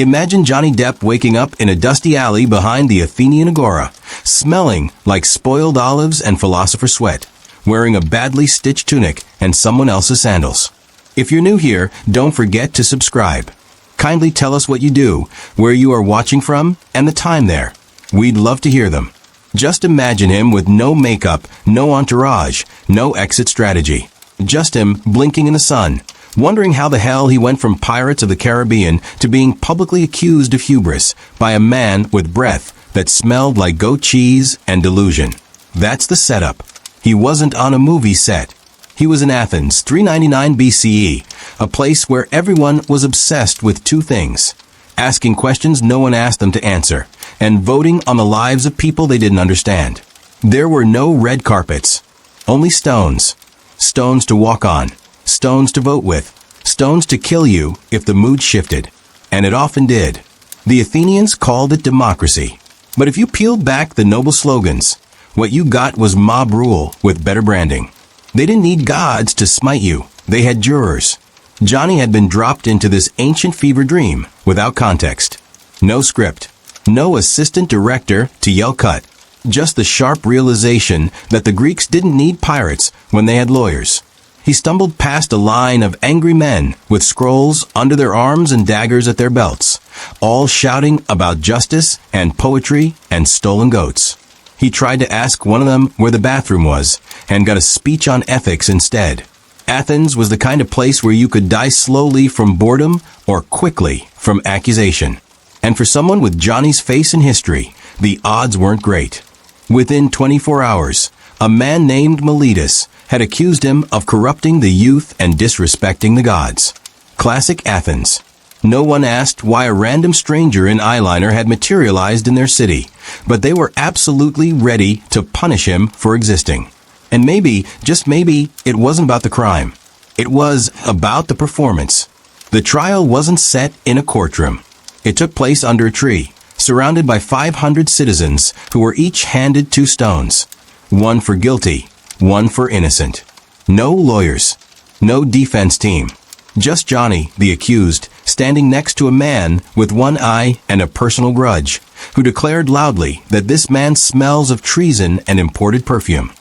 Imagine Johnny Depp waking up in a dusty alley behind the Athenian agora, smelling like spoiled olives and philosopher sweat, wearing a badly stitched tunic and someone else's sandals. If you're new here, don't forget to subscribe. Kindly tell us what you do, where you are watching from, and the time there. We'd love to hear them. Just imagine him with no makeup, no entourage, no exit strategy. Just him blinking in the sun, wondering how the hell he went from Pirates of the Caribbean to being publicly accused of hubris by a man with breath that smelled like goat cheese and delusion. That's the setup. He wasn't on a movie set. He was in Athens, 399 BCE, a place where everyone was obsessed with two things: asking questions no one asked them to answer, and voting on the lives of people they didn't understand. There were no red carpets, only stones. Stones to walk on, stones to vote with, stones to kill you if the mood shifted. And it often did. The Athenians called it democracy. But if you peeled back the noble slogans, what you got was mob rule with better branding. They didn't need gods to smite you. They had jurors. Johnny had been dropped into this ancient fever dream without context. No script. No assistant director to yell cut. Just the sharp realization that the Greeks didn't need pirates when they had lawyers. He stumbled past a line of angry men with scrolls under their arms and daggers at their belts, all shouting about justice and poetry and stolen goats. He tried to ask one of them where the bathroom was, and got a speech on ethics instead. Athens was the kind of place where you could die slowly from boredom or quickly from accusation. And for someone with Johnny's face in history, the odds weren't great. Within 24 hours, a man named Miletus had accused him of corrupting the youth and disrespecting the gods. Classic Athens. No one asked why a random stranger in eyeliner had materialized in their city, but they were absolutely ready to punish him for existing. And maybe, just maybe, it wasn't about the crime. It was about the performance. The trial wasn't set in a courtroom. It took place under a tree, surrounded by 500 citizens who were each handed 2 stones. One for guilty, one for innocent. No lawyers. No defense team. Just Johnny, the accused, standing next to a man with one eye and a personal grudge, who declared loudly that this man smells of treason and imported perfume.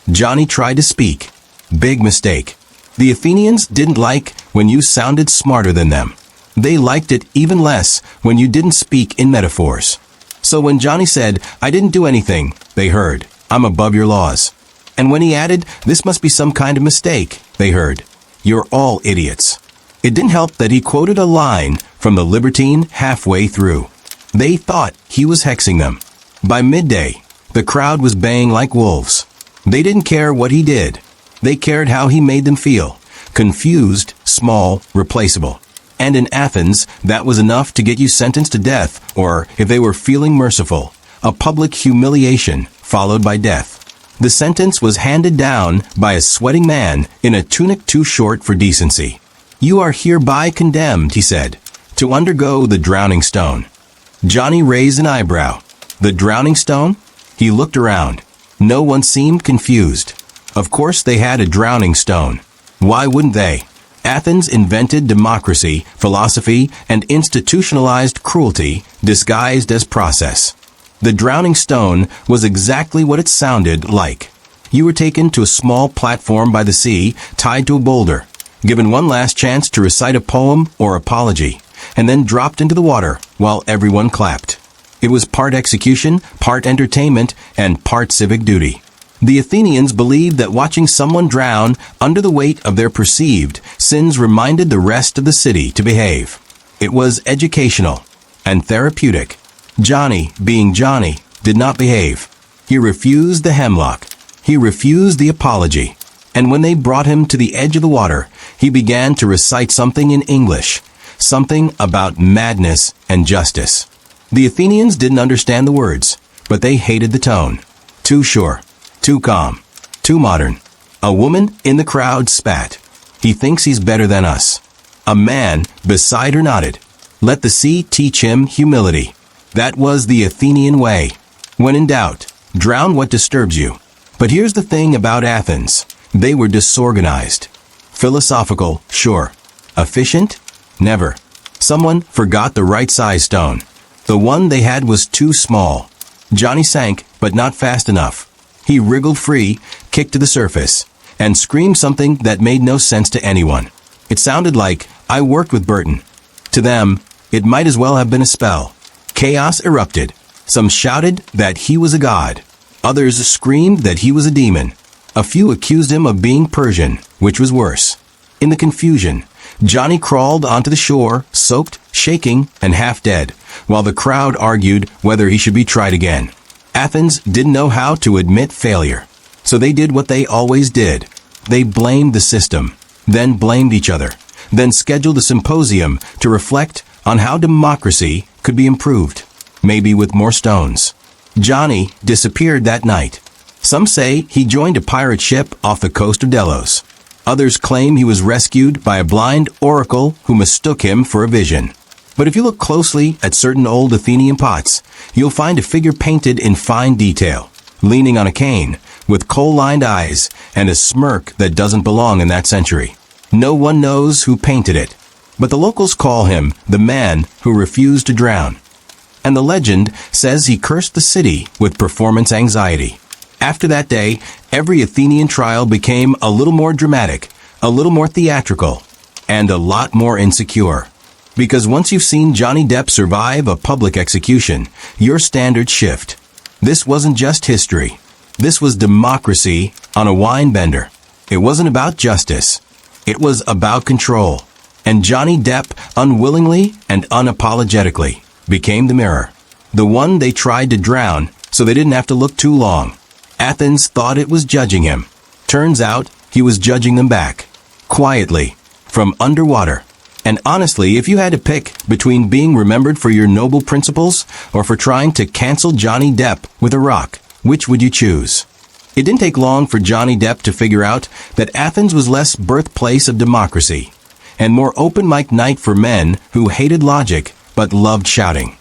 Johnny tried to speak. Big mistake. The Athenians didn't like when you sounded smarter than them. They liked it even less when you didn't speak in metaphors. So when Johnny said, "I didn't do anything," they heard, "I'm above your laws." And when he added, "This must be some kind of mistake," they heard, "You're all idiots." It didn't help that he quoted a line from the Libertine halfway through. They thought he was hexing them. By midday, the crowd was baying like wolves. They didn't care what he did. They cared how he made them feel. Confused, small, replaceable. And in Athens, that was enough to get you sentenced to death, or, if they were feeling merciful, a public humiliation followed by death. The sentence was handed down by a sweating man in a tunic too short for decency. "You are hereby condemned," he said, "to undergo the drowning stone." Johnny raised an eyebrow. The drowning stone? He looked around. No one seemed confused. Of course they had a drowning stone. Why wouldn't they? Athens invented democracy, philosophy, and institutionalized cruelty disguised as process. The drowning stone was exactly what it sounded like. You were taken to a small platform by the sea, tied to a boulder, given one last chance to recite a poem or apology, and then dropped into the water while everyone clapped. It was part execution, part entertainment, and part civic duty. The Athenians believed that watching someone drown under the weight of their perceived sins reminded the rest of the city to behave. It was educational and therapeutic. Johnny, being Johnny, did not behave. He refused the hemlock. He refused the apology. And when they brought him to the edge of the water, he began to recite something in English, something about madness and justice. The Athenians didn't understand the words, but they hated the tone. Too sure, too calm, too modern. A woman in the crowd spat. "He thinks he's better than us." A man beside her nodded. Let the sea teach him humility. That was the Athenian way. When in doubt, drown what disturbs you. But here's the thing about Athens. They were disorganized. Philosophical, sure. Efficient? Never. Someone forgot the right size stone. The one they had was too small. Johnny sank, but not fast enough. He wriggled free, kicked to the surface, and screamed something that made no sense to anyone. It sounded like, "I worked with Burton." To them, it might as well have been a spell. Chaos erupted. Some shouted that he was a god. Others screamed that he was a demon. A few accused him of being Persian, which was worse. In the confusion, Johnny crawled onto the shore, soaked, shaking, and half dead, while the crowd argued whether he should be tried again. Athens didn't know how to admit failure, so they did what they always did. They blamed the system, then blamed each other, then scheduled a symposium to reflect on how democracy could be improved, maybe with more stones. Johnny disappeared that night. Some say he joined a pirate ship off the coast of Delos. Others claim he was rescued by a blind oracle who mistook him for a vision. But if you look closely at certain old Athenian pots, you'll find a figure painted in fine detail, leaning on a cane, with coal-lined eyes and a smirk that doesn't belong in that century. No one knows who painted it, but the locals call him the man who refused to drown. And the legend says he cursed the city with performance anxiety. After that day, every Athenian trial became a little more dramatic, a little more theatrical, and a lot more insecure. Because once you've seen Johnny Depp survive a public execution, your standards shift. This wasn't just history. This was democracy on a wine bender. It wasn't about justice. It was about control. And Johnny Depp, unwillingly and unapologetically, became the mirror. The one they tried to drown so they didn't have to look too long. Athens thought it was judging him. Turns out he was judging them back. Quietly. From underwater. And honestly, if you had to pick between being remembered for your noble principles or for trying to cancel Johnny Depp with a rock, which would you choose? It didn't take long for Johnny Depp to figure out that Athens was less birthplace of democracy and more open mic night for men who hated logic but loved shouting.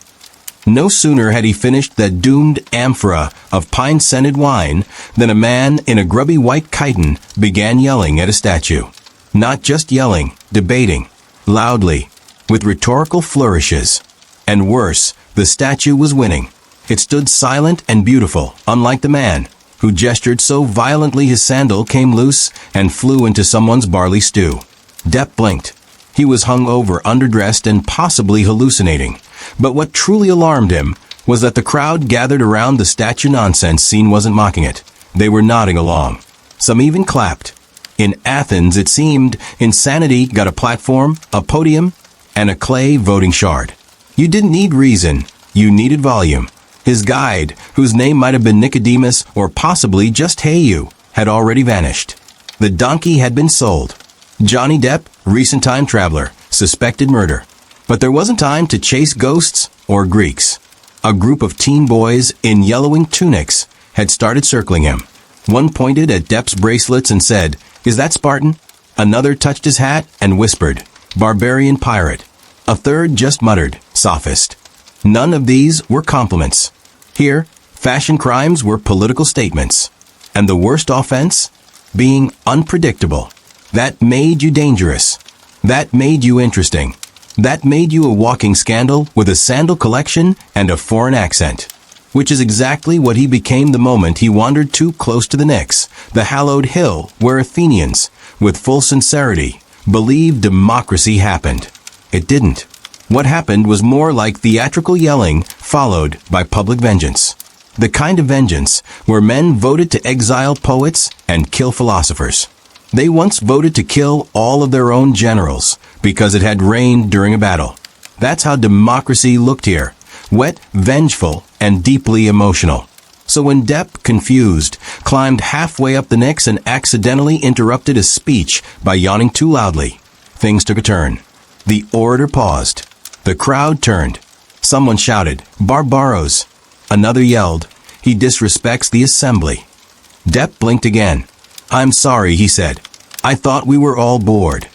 No sooner had he finished that doomed amphora of pine-scented wine than a man in a grubby white chiton began yelling at a statue. Not just yelling, debating, loudly, with rhetorical flourishes. And worse, the statue was winning. It stood silent and beautiful, unlike the man, who gestured so violently his sandal came loose and flew into someone's barley stew. Depp blinked. He was hungover, underdressed, and possibly hallucinating. But what truly alarmed him was that the crowd gathered around the statue nonsense scene wasn't mocking it. They were nodding along. Some even clapped. In Athens, it seemed, insanity got a platform, a podium, and a clay voting shard. You didn't need reason. You needed volume. His guide, whose name might have been Nicodemus or possibly just Hey You, had already vanished. The donkey had been sold. Johnny Depp, recent time traveler, suspected murder. But there wasn't time to chase ghosts or Greeks. A group of teen boys in yellowing tunics had started circling him. One pointed at Depp's bracelets and said, "Is that Spartan?" Another touched his hat and whispered, "Barbarian pirate." A third just muttered, "Sophist." None of these were compliments. Here, fashion crimes were political statements. And the worst offense? Being unpredictable. That made you dangerous. That made you interesting. That made you a walking scandal with a sandal collection and a foreign accent. Which is exactly what he became the moment he wandered too close to the Knicks, the hallowed hill where Athenians, with full sincerity, believed democracy happened. It didn't. What happened was more like theatrical yelling followed by public vengeance. The kind of vengeance where men voted to exile poets and kill philosophers. They once voted to kill all of their own generals because it had rained during a battle. That's how democracy looked here. Wet, vengeful, and deeply emotional. So when Depp, confused, climbed halfway up the Knicks and accidentally interrupted a speech by yawning too loudly, things took a turn. The orator paused. The crowd turned. Someone shouted, "Barbaros." Another yelled, "He disrespects the assembly." Depp blinked again. "I'm sorry," he said. "I thought we were all bored."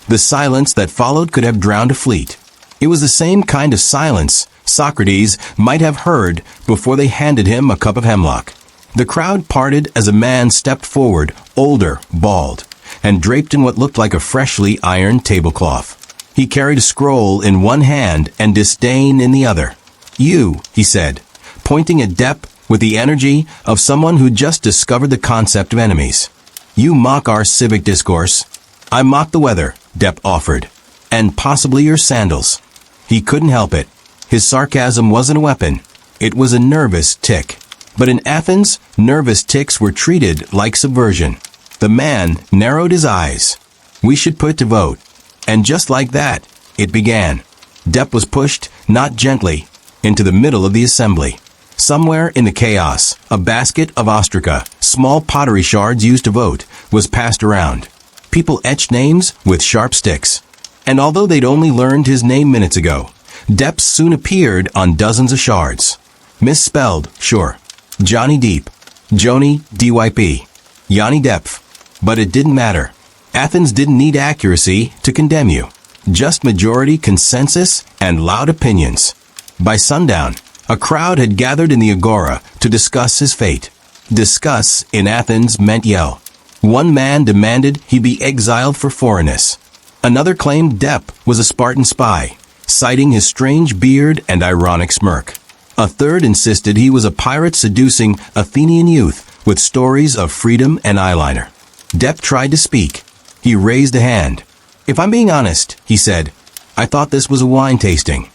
The silence that followed could have drowned a fleet. It was the same kind of silence Socrates might have heard before they handed him a cup of hemlock. The crowd parted as a man stepped forward, older, bald, and draped in what looked like a freshly ironed tablecloth. He carried a scroll in one hand and disdain in the other. "You," he said, pointing at Depp with the energy of someone who just discovered the concept of enemies. "You mock our civic discourse." "I mock the weather," Depp offered. "And possibly your sandals." He couldn't help it. His sarcasm wasn't a weapon. It was a nervous tick. But in Athens, nervous ticks were treated like subversion. The man narrowed his eyes. "We should put it to vote." And just like that, it began. Depp was pushed, not gently, into the middle of the assembly. Somewhere in the chaos, a basket of ostraca, small pottery shards used to vote, was passed around. People etched names with sharp sticks. And although they'd only learned his name minutes ago, Depp soon appeared on dozens of shards. Misspelled, sure. Johnny Depp. Johnny DYP. Johnny Depp. But it didn't matter. Athens didn't need accuracy to condemn you. Just majority consensus and loud opinions. By sundown, a crowd had gathered in the agora to discuss his fate. Discuss in Athens meant yell. One man demanded he be exiled for foreignness. Another claimed Depp was a Spartan spy, citing his strange beard and ironic smirk. A third insisted he was a pirate seducing Athenian youth with stories of freedom and eyeliner. Depp tried to speak. He raised a hand. "If I'm being honest," he said, "I thought this was a wine tasting."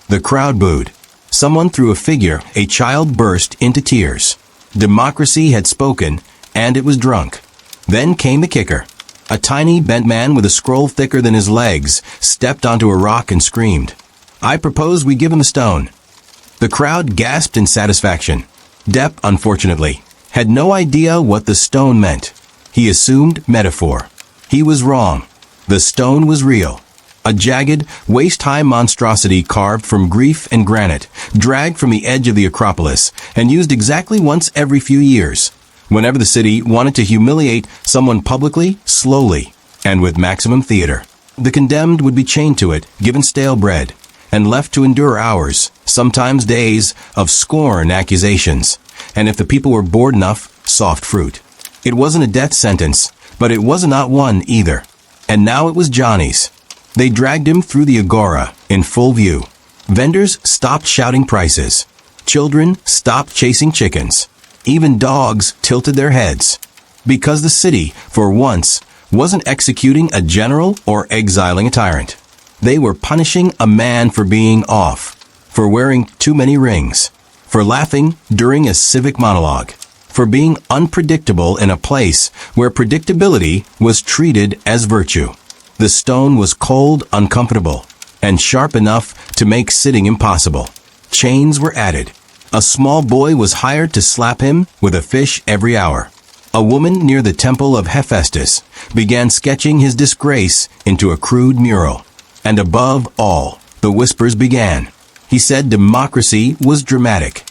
The crowd booed. Someone threw a figure. A child burst into tears. Democracy had spoken, and it was drunk. Then came the kicker. A tiny, bent man with a scroll thicker than his legs stepped onto a rock and screamed, "I propose we give him a stone." The crowd gasped in satisfaction. Depp, unfortunately, had no idea what the stone meant. He assumed metaphor. He was wrong. The stone was real. A jagged, waist-high monstrosity carved from grief and granite, dragged from the edge of the Acropolis, and used exactly once every few years. Whenever the city wanted to humiliate someone publicly, slowly, and with maximum theater. The condemned would be chained to it, given stale bread, and left to endure hours, sometimes days, of scorn accusations. And if the people were bored enough, soft fruit. It wasn't a death sentence, but it was not one either. And now it was Johnny's. They dragged him through the agora, in full view. Vendors stopped shouting prices. Children stopped chasing chickens. Even dogs tilted their heads. Because the city, for once, wasn't executing a general or exiling a tyrant. They were punishing a man for being off, for wearing too many rings, for laughing during a civic monologue, for being unpredictable in a place where predictability was treated as virtue. The stone was cold, uncomfortable, and sharp enough to make sitting impossible. Chains were added. A small boy was hired to slap him with a fish every hour. A woman near the temple of Hephaestus began sketching his disgrace into a crude mural. And above all, the whispers began. He said democracy was dramatic.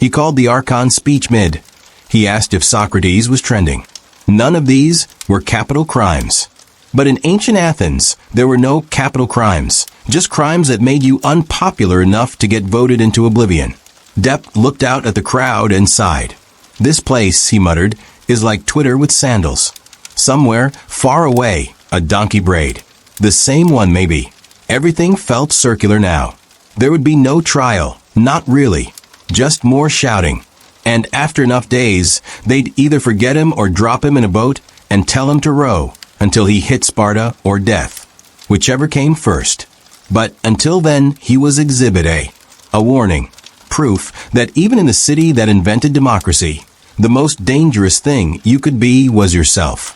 He called the Archon speech mid. He asked if Socrates was trending. None of these were capital crimes. But in ancient Athens, there were no capital crimes, just crimes that made you unpopular enough to get voted into oblivion. Depp looked out at the crowd and sighed. "This place," he muttered, "is like Twitter with sandals. Somewhere, far away, a donkey braid. The same one, maybe." Everything felt circular now. There would be no trial, not really, just more shouting. And after enough days, they'd either forget him or drop him in a boat and tell him to row until he hit Sparta or death, whichever came first. But until then, he was Exhibit A, a warning, proof that even in the city that invented democracy, the most dangerous thing you could be was yourself.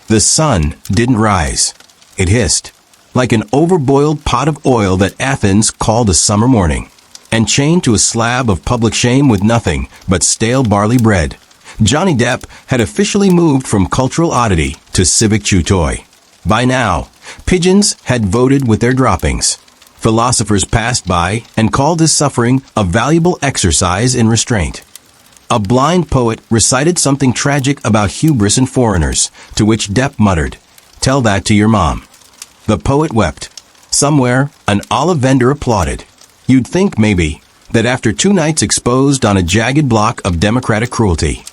The sun didn't rise. It hissed, like an overboiled pot of oil that Athens called a summer morning, and chained to a slab of public shame with nothing but stale barley bread. Johnny Depp had officially moved from cultural oddity to civic chew toy. By now, pigeons had voted with their droppings. Philosophers passed by and called his suffering a valuable exercise in restraint. A blind poet recited something tragic about hubris in foreigners, to which Depp muttered, "Tell that to your mom." The poet wept. Somewhere, an olive vendor applauded. You'd think, maybe, that after 2 nights exposed on a jagged block of democratic cruelty,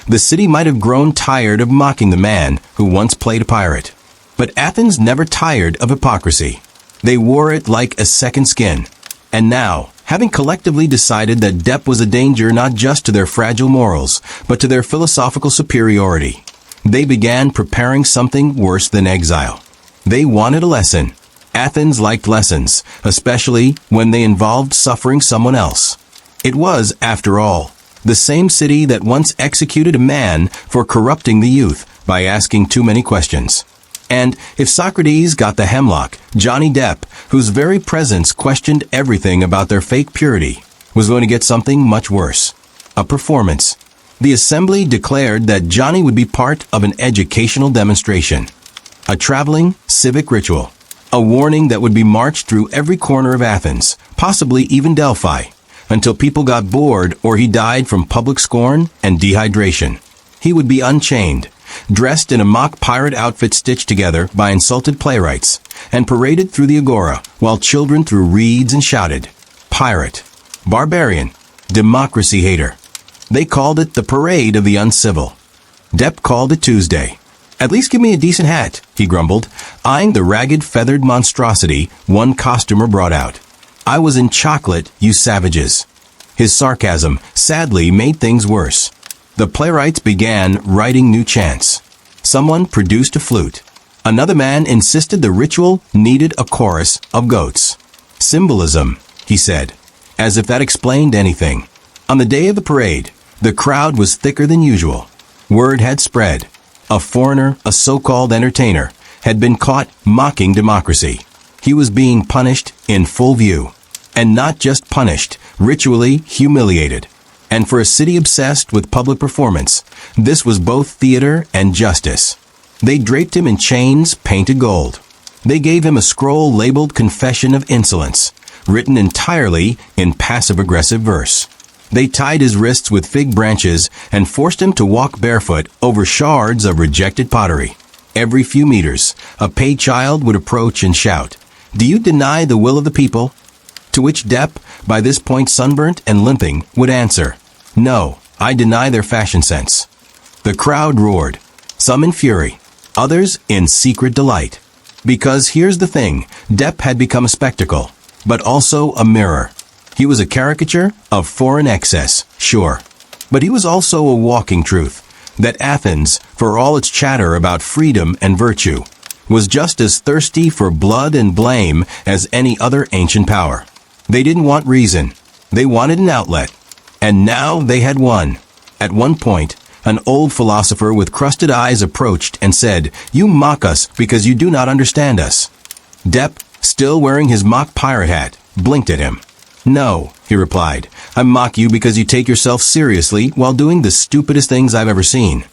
the city might have grown tired of mocking the man who once played a pirate. But Athens never tired of hypocrisy. They wore it like a second skin. And now, having collectively decided that Depp was a danger not just to their fragile morals, but to their philosophical superiority, they began preparing something worse than exile. They wanted a lesson. Athens liked lessons, especially when they involved suffering someone else. It was, after all, the same city that once executed a man for corrupting the youth by asking too many questions. And if Socrates got the hemlock, Johnny Depp, whose very presence questioned everything about their fake purity, was going to get something much worse. A performance. The assembly declared that Johnny would be part of an educational demonstration. A traveling civic ritual. A warning that would be marched through every corner of Athens, possibly even Delphi, until people got bored or he died from public scorn and dehydration. He would be unchained, dressed in a mock pirate outfit stitched together by insulted playwrights, and paraded through the agora while children threw reeds and shouted, "Pirate, barbarian, democracy hater." They called it the Parade of the Uncivil. Depp called it Tuesday. "At least give me a decent hat," he grumbled, eyeing the ragged feathered monstrosity one costumer brought out. "I was in chocolate, you savages." His sarcasm sadly made things worse. The playwrights began writing new chants. Someone produced a flute. Another man insisted the ritual needed a chorus of goats. "Symbolism," he said, as if that explained anything. On the day of the parade, the crowd was thicker than usual. Word had spread. A foreigner, a so-called entertainer, had been caught mocking democracy. He was being punished in full view. And not just punished, ritually humiliated. And for a city obsessed with public performance, this was both theater and justice. They draped him in chains painted gold. They gave him a scroll labeled Confession of Insolence, written entirely in passive-aggressive verse. They tied his wrists with fig branches and forced him to walk barefoot over shards of rejected pottery. Every few meters, a paid child would approach and shout, "Do you deny the will of the people?" To which Depp, by this point sunburnt and limping, would answer, "No, I deny their fashion sense." The crowd roared, some in fury, others in secret delight. Because here's the thing, Depp had become a spectacle, but also a mirror. He was a caricature of foreign excess, sure. But he was also a walking truth, that Athens, for all its chatter about freedom and virtue, was just as thirsty for blood and blame as any other ancient power. They didn't want reason. They wanted an outlet. And now they had one. At one point, an old philosopher with crusted eyes approached and said, "You mock us because you do not understand us." Depp, still wearing his mock pirate hat, blinked at him. "No," he replied, "I mock you because you take yourself seriously while doing the stupidest things I've ever seen."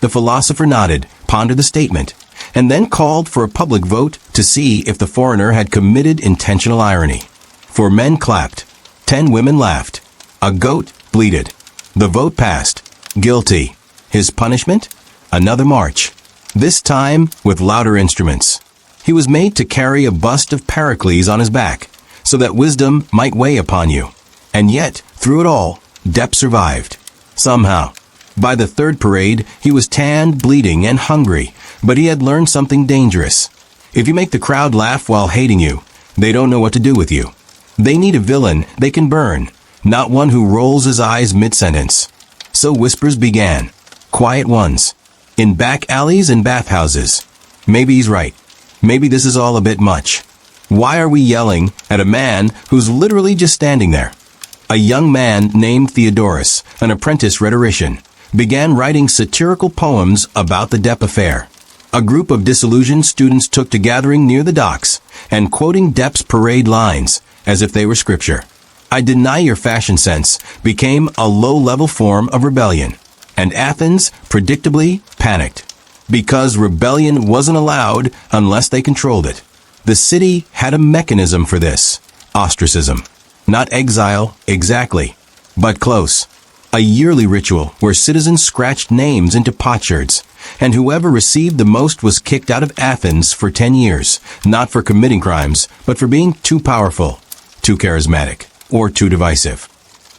The philosopher nodded, pondered the statement, and then called for a public vote to see if the foreigner had committed intentional irony. 4 men clapped. 10 women laughed. A goat bleated. The vote passed. Guilty. His punishment? Another march. This time with louder instruments. He was made to carry a bust of Pericles on his back, so that wisdom might weigh upon you. And yet, through it all, Depp survived. Somehow. By the third parade, he was tanned, bleeding, and hungry, but he had learned something dangerous. If you make the crowd laugh while hating you, they don't know what to do with you. They need a villain they can burn, not one who rolls his eyes mid-sentence. So whispers began, quiet ones, in back alleys and bathhouses. Maybe he's right. Maybe this is all a bit much. Why are we yelling at a man who's literally just standing there? A young man named Theodorus, an apprentice rhetorician, began writing satirical poems about the Depp affair. A group of disillusioned students took to gathering near the docks and quoting Depp's parade lines as if they were scripture. "I deny your fashion sense" became a low-level form of rebellion, and Athens, predictably, panicked. Because rebellion wasn't allowed unless they controlled it. The city had a mechanism for this. Ostracism. Not exile, exactly, but close. A yearly ritual where citizens scratched names into potsherds, and whoever received the most was kicked out of Athens for 10 years, not for committing crimes, but for being too powerful, too charismatic, or too divisive.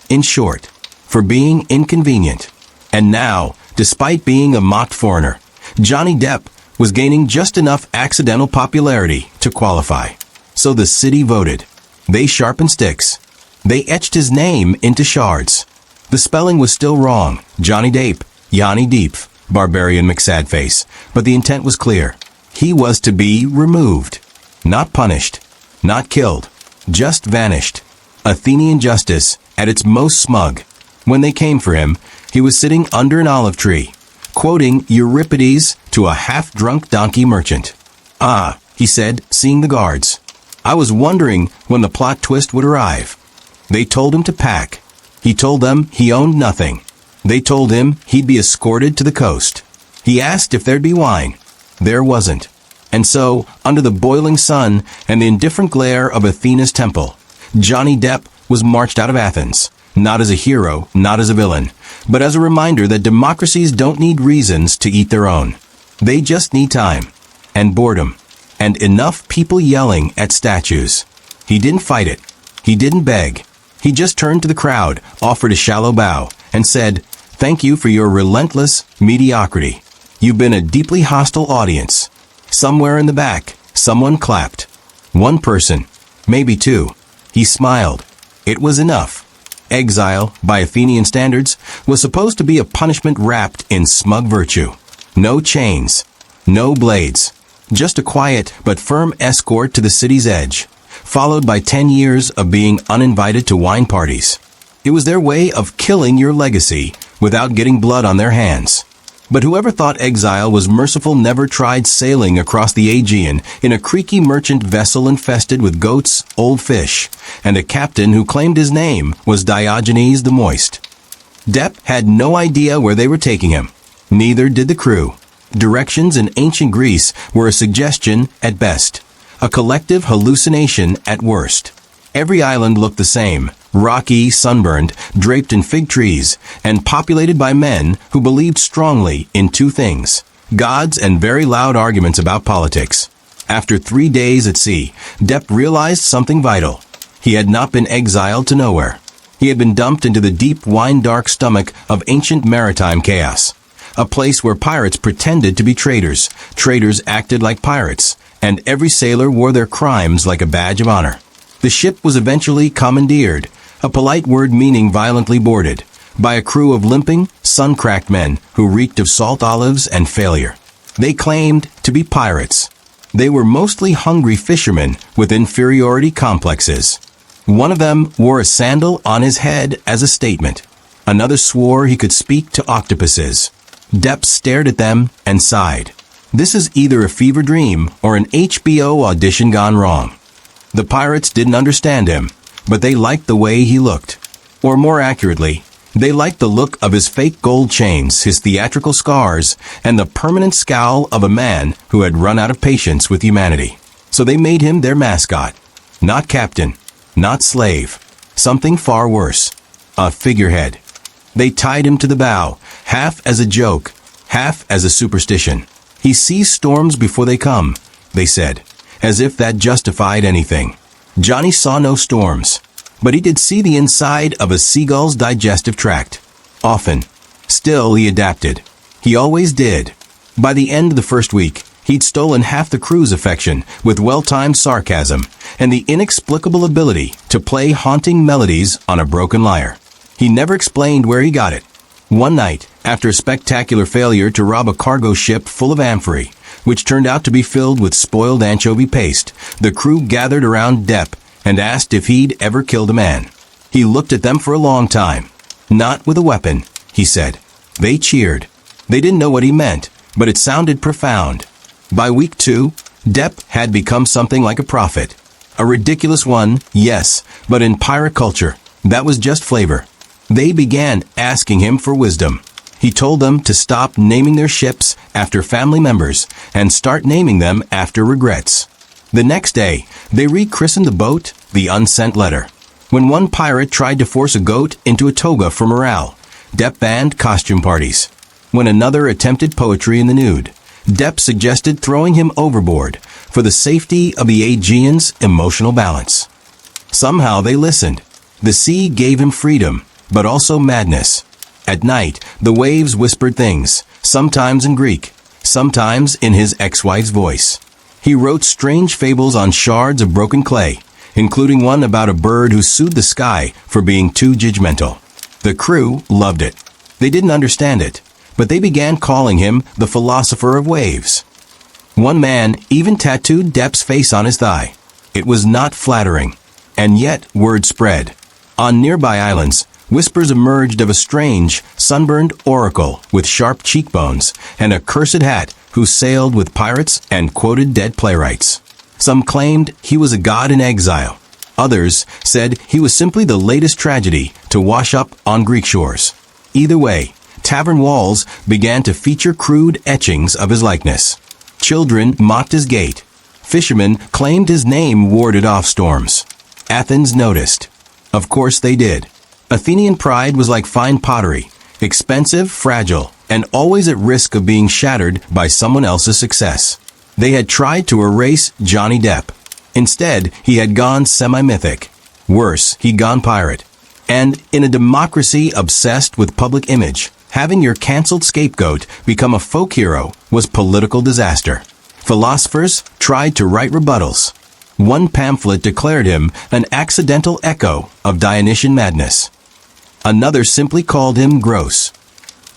In short, for being inconvenient. And now, despite being a mocked foreigner, Johnny Depp was gaining just enough accidental popularity to qualify. So the city voted. They sharpened sticks. They etched his name into shards. The spelling was still wrong. Johnny Depp, Yanni Deep, Barbarian McSadface. But the intent was clear. He was to be removed. Not punished. Not killed. Just vanished. Athenian justice at its most smug. When they came for him, he was sitting under an olive tree, quoting Euripides to a half-drunk donkey merchant. "Ah," he said, seeing the guards. "I was wondering when the plot twist would arrive." They told him to pack. He told them he owned nothing. They told him he'd be escorted to the coast. He asked if there'd be wine. There wasn't. And so, under the boiling sun and the indifferent glare of Athena's temple, Johnny Depp was marched out of Athens, not as a hero, not as a villain, but as a reminder that democracies don't need reasons to eat their own. They just need time, and boredom, and enough people yelling at statues. He didn't fight it. He didn't beg. He just turned to the crowd, offered a shallow bow, and said, "Thank you for your relentless mediocrity. You've been a deeply hostile audience." Somewhere in the back, someone clapped. One person, maybe two. He smiled. It was enough. Exile, by Athenian standards, was supposed to be a punishment wrapped in smug virtue. No chains. No blades. Just a quiet but firm escort to the city's edge, followed by 10 years of being uninvited to wine parties. It was their way of killing your legacy without getting blood on their hands. But whoever thought exile was merciful never tried sailing across the Aegean in a creaky merchant vessel infested with goats, old fish, and a captain who claimed his name was Diogenes the Moist. Depp had no idea where they were taking him. Neither did the crew. Directions in ancient Greece were a suggestion at best, a collective hallucination at worst. Every island looked the same, rocky, sunburned, draped in fig trees, and populated by men who believed strongly in two things: gods and very loud arguments about politics. After 3 days at sea, Depp realized something vital. He had not been exiled to nowhere. He had been dumped into the deep, wine-dark stomach of ancient maritime chaos, a place where pirates pretended to be traitors, traitors acted like pirates, and every sailor wore their crimes like a badge of honor. The ship was eventually commandeered, a polite word meaning violently boarded, by a crew of limping, sun-cracked men who reeked of salt olives and failure. They claimed to be pirates. They were mostly hungry fishermen with inferiority complexes. One of them wore a sandal on his head as a statement. Another swore he could speak to octopuses. Depp stared at them and sighed. This is either a fever dream or an HBO audition gone wrong. The pirates didn't understand him, but they liked the way he looked. Or more accurately, they liked the look of his fake gold chains, his theatrical scars, and the permanent scowl of a man who had run out of patience with humanity. So they made him their mascot. Not captain, not slave, something far worse, a figurehead. They tied him to the bow, half as a joke, half as a superstition. He sees storms before they come, they said, as if that justified anything. Johnny saw no storms, but he did see the inside of a seagull's digestive tract. Often. Still, he adapted. He always did. By the end of the first week, he'd stolen half the crew's affection with well-timed sarcasm and the inexplicable ability to play haunting melodies on a broken lyre. He never explained where he got it. One night, after a spectacular failure to rob a cargo ship full of amphorae, which turned out to be filled with spoiled anchovy paste, the crew gathered around Depp and asked if he'd ever killed a man. He looked at them for a long time. "Not with a weapon," he said. They cheered. They didn't know what he meant, but it sounded profound. By week 2, Depp had become something like a prophet. A ridiculous one, yes, but in pirate culture, that was just flavor. They began asking him for wisdom. He told them to stop naming their ships after family members and start naming them after regrets. The next day, they rechristened the boat the Unsent Letter. When one pirate tried to force a goat into a toga for morale, Depp banned costume parties. When another attempted poetry in the nude, Depp suggested throwing him overboard for the safety of the Aegean's emotional balance. Somehow they listened. The sea gave him freedom, but also madness. At night, the waves whispered things, sometimes in Greek, sometimes in his ex-wife's voice. He wrote strange fables on shards of broken clay, including one about a bird who sued the sky for being too judgmental. The crew loved it. They didn't understand it, but they began calling him the philosopher of waves. One man even tattooed Depp's face on his thigh. It was not flattering, and yet word spread. On nearby islands, whispers emerged of a strange, sunburned oracle with sharp cheekbones and a cursed hat who sailed with pirates and quoted dead playwrights. Some claimed he was a god in exile. Others said he was simply the latest tragedy to wash up on Greek shores. Either way, tavern walls began to feature crude etchings of his likeness. Children mocked his gait. Fishermen claimed his name warded off storms. Athens noticed. Of course they did. Athenian pride was like fine pottery, expensive, fragile, and always at risk of being shattered by someone else's success. They had tried to erase Johnny Depp. Instead, he had gone semi-mythic. Worse, he'd gone pirate. And in a democracy obsessed with public image, having your canceled scapegoat become a folk hero was political disaster. Philosophers tried to write rebuttals. One pamphlet declared him an accidental echo of Dionysian madness. Another simply called him gross.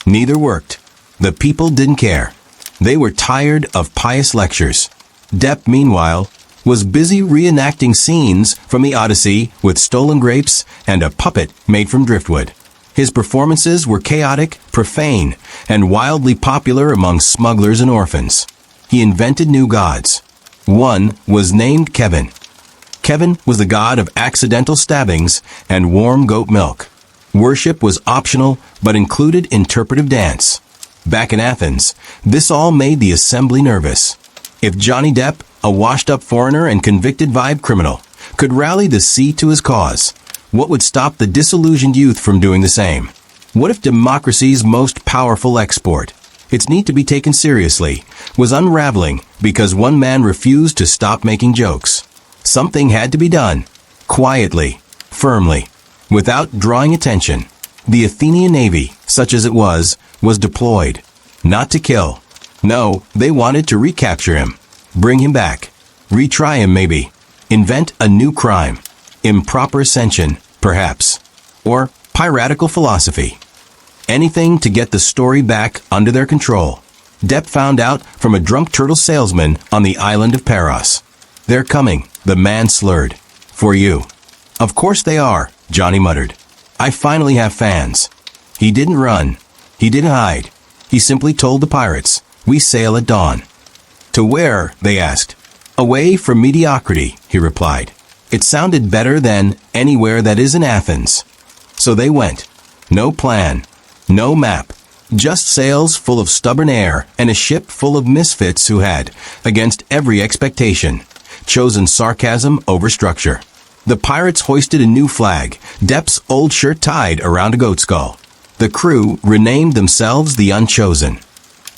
Neither worked. The people didn't care. They were tired of pious lectures. Depp, meanwhile, was busy reenacting scenes from the Odyssey with stolen grapes and a puppet made from driftwood. His performances were chaotic, profane, and wildly popular among smugglers and orphans. He invented new gods. One was named Kevin. Kevin was the god of accidental stabbings and warm goat milk. Worship was optional, but included interpretive dance. Back in Athens, this all made the assembly nervous. If Johnny Depp, a washed-up foreigner and convicted vibe criminal, could rally the sea to his cause, what would stop the disillusioned youth from doing the same? What if democracy's most powerful export, its need to be taken seriously, was unraveling because one man refused to stop making jokes? Something had to be done, quietly, firmly, without drawing attention. The Athenian navy, such as it was deployed. Not to kill. No, they wanted to recapture him. Bring him back. Retry him, maybe. Invent a new crime. Improper ascension, perhaps. Or piratical philosophy. Anything to get the story back under their control. Depp found out from a drunk turtle salesman on the island of Paros. They're coming, the man slurred. For you. Of course they are, Johnny muttered. I finally have fans. He didn't run. He didn't hide. He simply told the pirates, we sail at dawn. To where? They asked. Away from mediocrity, he replied. It sounded better than anywhere that isn't Athens. So they went. No plan. No map. Just sails full of stubborn air and a ship full of misfits who had, against every expectation, chosen sarcasm over structure. The pirates hoisted a new flag, Depp's old shirt tied around a goat skull. The crew renamed themselves the Unchosen.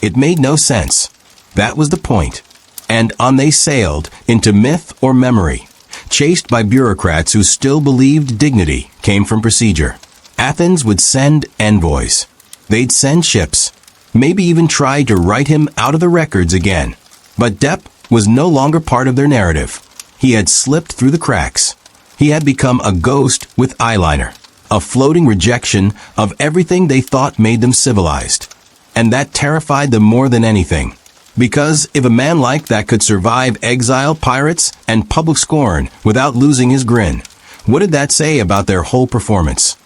It made no sense. That was the point. And on they sailed into myth or memory, chased by bureaucrats who still believed dignity came from procedure. Athens would send envoys. They'd send ships. Maybe even try to write him out of the records again. But Depp was no longer part of their narrative. He had slipped through the cracks. He had become a ghost with eyeliner, a floating rejection of everything they thought made them civilized. And that terrified them more than anything. Because if a man like that could survive exile, pirates, and public scorn without losing his grin, what did that say about their whole performance?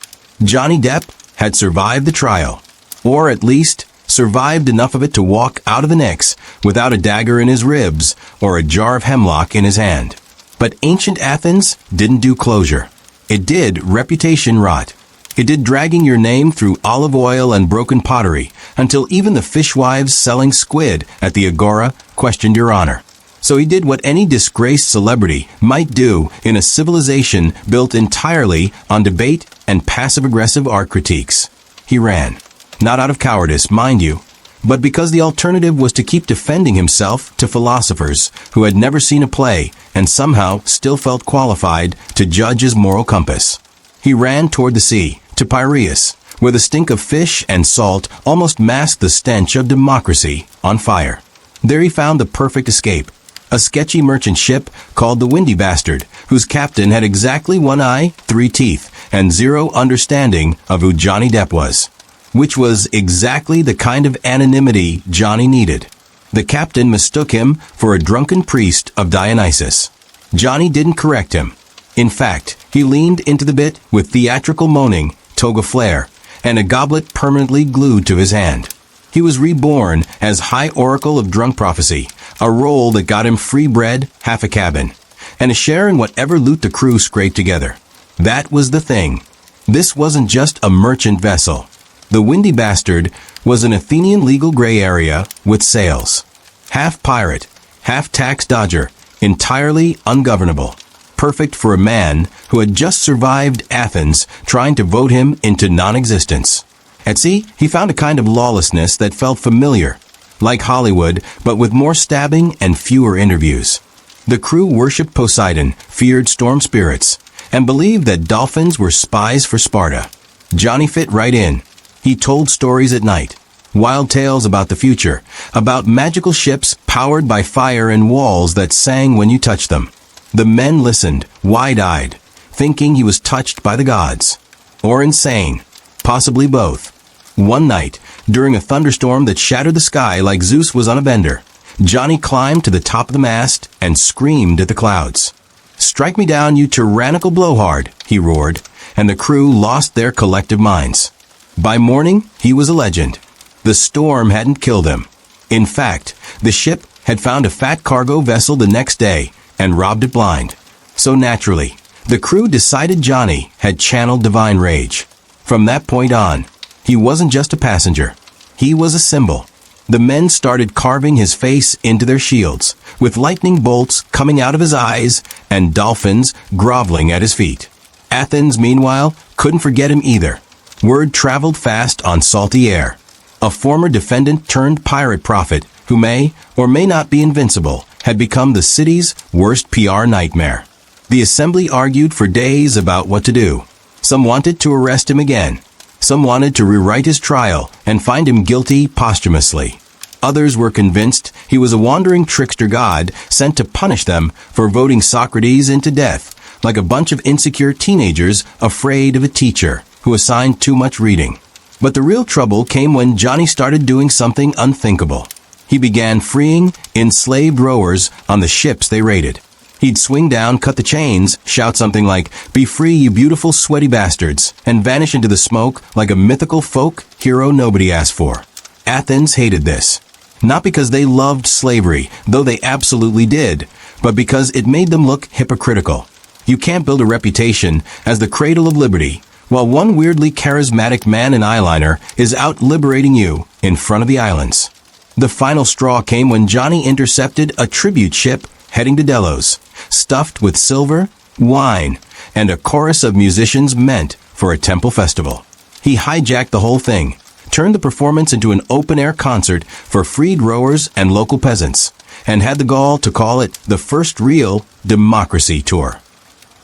Johnny Depp had survived the trial, or at least survived enough of it to walk out of the Knicks without a dagger in his ribs or a jar of hemlock in his hand. But Ancient Athens didn't do closure. It did reputation rot. It did dragging your name through olive oil and broken pottery until even the fishwives selling squid at the Agora questioned your honor. So he did what any disgraced celebrity might do in a civilization built entirely on debate and passive-aggressive art critiques. He ran. Not out of cowardice, mind you, but because the alternative was to keep defending himself to philosophers who had never seen a play and somehow still felt qualified to judge his moral compass. He ran toward the sea, to Piraeus, where the stink of fish and salt almost masked the stench of democracy on fire. There he found the perfect escape, a sketchy merchant ship called the Windy Bastard, whose captain had exactly one eye, 3 teeth, and zero understanding of who Johnny Depp was. Which was exactly the kind of anonymity Johnny needed. The captain mistook him for a drunken priest of Dionysus. Johnny didn't correct him. In fact, he leaned into the bit with theatrical moaning, toga flare, and a goblet permanently glued to his hand. He was reborn as High Oracle of Drunk Prophecy, a role that got him free bread, half a cabin, and a share in whatever loot the crew scraped together. That was the thing. This wasn't just a merchant vessel. The Windy Bastard was an Athenian legal gray area with sails. Half pirate, half tax dodger, entirely ungovernable. Perfect for a man who had just survived Athens trying to vote him into non-existence. At sea, he found a kind of lawlessness that felt familiar, like Hollywood, but with more stabbing and fewer interviews. The crew worshipped Poseidon, feared storm spirits, and believed that dolphins were spies for Sparta. Johnny fit right in. He told stories at night, wild tales about the future, about magical ships powered by fire and walls that sang when you touched them. The men listened, wide-eyed, thinking he was touched by the gods. Or insane. Possibly both. One night, during a thunderstorm that shattered the sky like Zeus was on a bender, Johnny climbed to the top of the mast and screamed at the clouds. "Strike me down, you tyrannical blowhard," he roared, and the crew lost their collective minds. By morning, he was a legend. The storm hadn't killed him. In fact, the ship had found a fat cargo vessel the next day and robbed it blind. So naturally, the crew decided Johnny had channeled divine rage. From that point on, he wasn't just a passenger. He was a symbol. The men started carving his face into their shields, with lightning bolts coming out of his eyes and dolphins groveling at his feet. Athens, meanwhile, couldn't forget him either. Word traveled fast on salty air. A former defendant turned pirate prophet, who may or may not be invincible, had become the city's worst PR nightmare. The assembly argued for days about what to do. Some wanted to arrest him again. Some wanted to rewrite his trial and find him guilty posthumously. Others were convinced he was a wandering trickster god sent to punish them for voting Socrates into death, like a bunch of insecure teenagers afraid of a teacher who assigned too much reading. But the real trouble came when Johnny started doing something unthinkable. He began freeing enslaved rowers on the ships they raided. He'd swing down, cut the chains, shout something like, "Be free, you beautiful sweaty bastards," and vanish into the smoke like a mythical folk hero nobody asked for. Athens hated this. Not because they loved slavery, though they absolutely did, but because it made them look hypocritical. You can't build a reputation as the cradle of liberty while one weirdly charismatic man in eyeliner is out liberating you in front of the islands. The final straw came when Johnny intercepted a tribute ship heading to Delos, stuffed with silver, wine, and a chorus of musicians meant for a temple festival. He hijacked the whole thing, turned the performance into an open-air concert for freed rowers and local peasants, and had the gall to call it the first real democracy tour.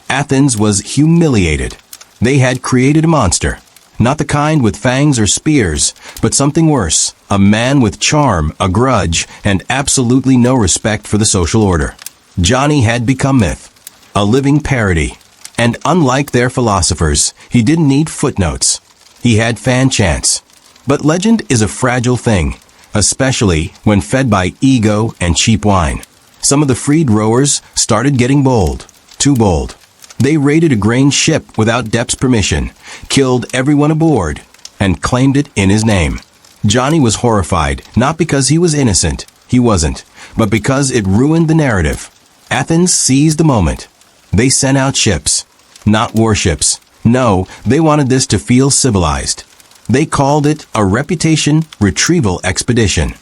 Athens was humiliated. They had created a monster. Not the kind with fangs or spears, but something worse, a man with charm, a grudge, and absolutely no respect for the social order. Johnny had become myth, a living parody. And unlike their philosophers, he didn't need footnotes. He had fan chants. But legend is a fragile thing, especially when fed by ego and cheap wine. Some of the freed rowers started getting bold, too bold. They raided a grain ship without Depp's permission, killed everyone aboard, and claimed it in his name. Johnny was horrified, not because he was innocent, he wasn't, but because it ruined the narrative. Athens seized the moment. They sent out ships, not warships. No, they wanted this to feel civilized. They called it a reputation retrieval expedition.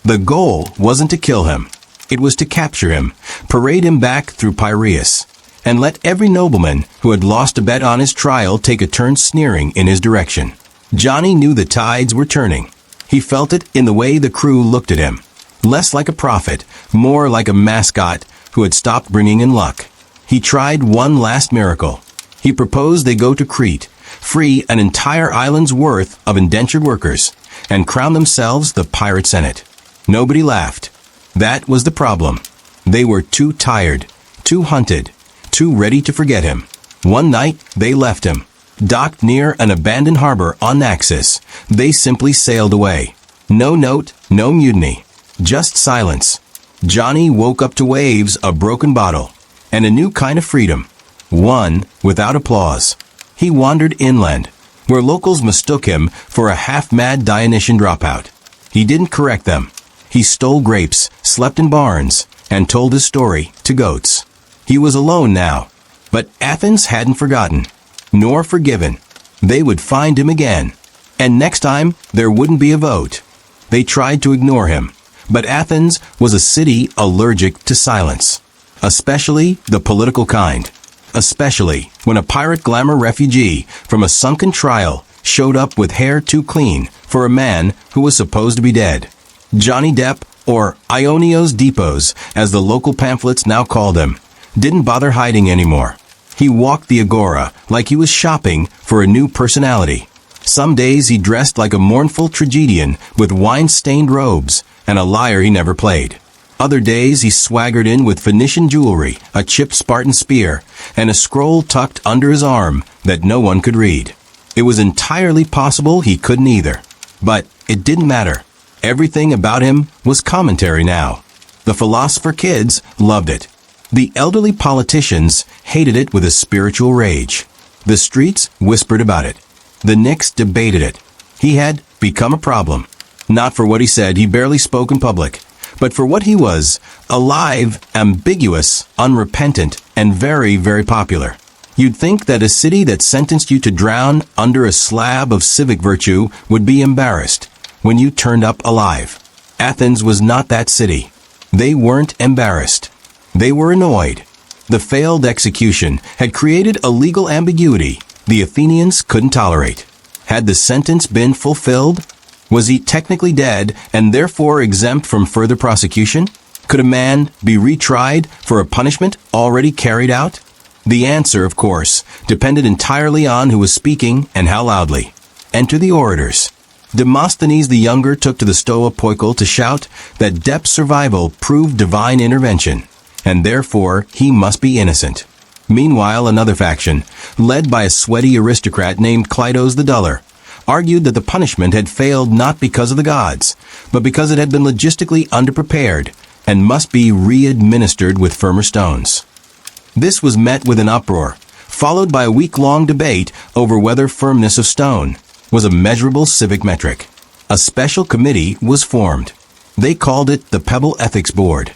The goal wasn't to kill him. It was to capture him, parade him back through Piraeus, and let every nobleman who had lost a bet on his trial take a turn sneering in his direction. Johnny knew the tides were turning. He felt it in the way the crew looked at him. Less like a prophet, more like a mascot who had stopped bringing in luck. He tried one last miracle. He proposed they go to Crete, free an entire island's worth of indentured workers, and crown themselves the pirate senate. Nobody laughed. That was the problem. They were too tired, too hunted, too ready to forget him. One night, they left him. Docked near an abandoned harbor on Naxos, they simply sailed away. No note, no mutiny. Just silence. Johnny woke up to waves, a broken bottle, and a new kind of freedom. One without applause. He wandered inland, where locals mistook him for a half-mad Dionysian dropout. He didn't correct them. He stole grapes, slept in barns, and told his story to goats. He was alone now, but Athens hadn't forgotten, nor forgiven. They would find him again, and next time there wouldn't be a vote. They tried to ignore him, but Athens was a city allergic to silence, especially the political kind. Especially when a pirate glamour refugee from a sunken trial showed up with hair too clean for a man who was supposed to be dead. Johnny Depp, or Ionios Deepos, as the local pamphlets now called him, didn't bother hiding anymore. He walked the agora like he was shopping for a new personality. Some days he dressed like a mournful tragedian with wine-stained robes and a lyre he never played. Other days he swaggered in with Phoenician jewelry, a chipped Spartan spear, and a scroll tucked under his arm that no one could read. It was entirely possible he couldn't either. But it didn't matter. Everything about him was commentary now. The philosopher kids loved it. The elderly politicians hated it with a spiritual rage. The streets whispered about it. The Knicks debated it. He had become a problem. Not for what he said, he barely spoke in public, but for what he was, alive, ambiguous, unrepentant, and very, very popular. You'd think that a city that sentenced you to drown under a slab of civic virtue would be embarrassed when you turned up alive. Athens was not that city. They weren't embarrassed. They were annoyed. The failed execution had created a legal ambiguity the Athenians couldn't tolerate. Had the sentence been fulfilled? Was he technically dead and therefore exempt from further prosecution? Could a man be retried for a punishment already carried out? The answer, of course, depended entirely on who was speaking and how loudly. Enter the orators. Demosthenes the Younger took to the Stoa Poikile to shout that Depp's survival proved divine intervention, and therefore he must be innocent. Meanwhile, another faction, led by a sweaty aristocrat named Cleitos the Duller, argued that the punishment had failed not because of the gods, but because it had been logistically underprepared and must be re-administered with firmer stones. This was met with an uproar, followed by a week-long debate over whether firmness of stone was a measurable civic metric. A special committee was formed. They called it the Pebble Ethics Board.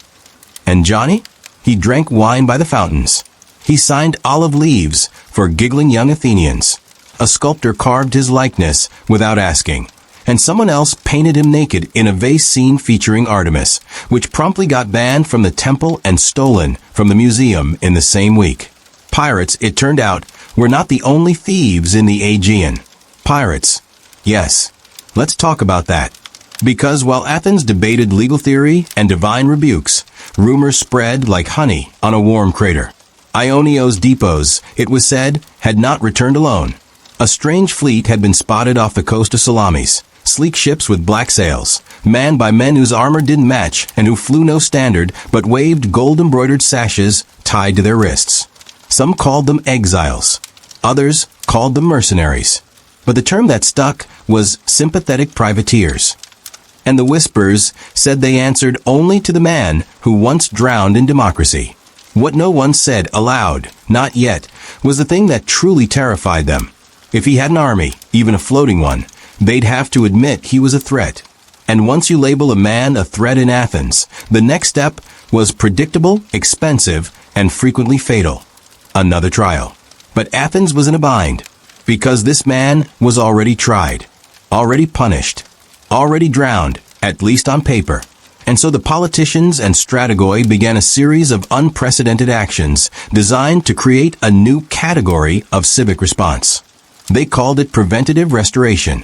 And Johnny? He drank wine by the fountains. He signed olive leaves for giggling young Athenians. A sculptor carved his likeness without asking, and someone else painted him naked in a vase scene featuring Artemis, which promptly got banned from the temple and stolen from the museum in the same week. Pirates, it turned out, were not the only thieves in the Aegean. Pirates. Yes, let's talk about that. Because while Athens debated legal theory and divine rebukes, rumors spread like honey on a warm crater. Ionios Deepos, it was said, had not returned alone. A strange fleet had been spotted off the coast of Salamis, sleek ships with black sails, manned by men whose armor didn't match and who flew no standard but waved gold-embroidered sashes tied to their wrists. Some called them exiles. Others called them mercenaries. But the term that stuck was sympathetic privateers. And the whispers said they answered only to the man who once drowned in democracy. What no one said aloud, not yet, was the thing that truly terrified them. If he had an army, even a floating one, they'd have to admit he was a threat. And once you label a man a threat in Athens, the next step was predictable, expensive, and frequently fatal. Another trial. But Athens was in a bind, because this man was already tried, already punished, already drowned, at least on paper. And so the politicians and strategoi began a series of unprecedented actions designed to create a new category of civic response. They called it preventative restoration.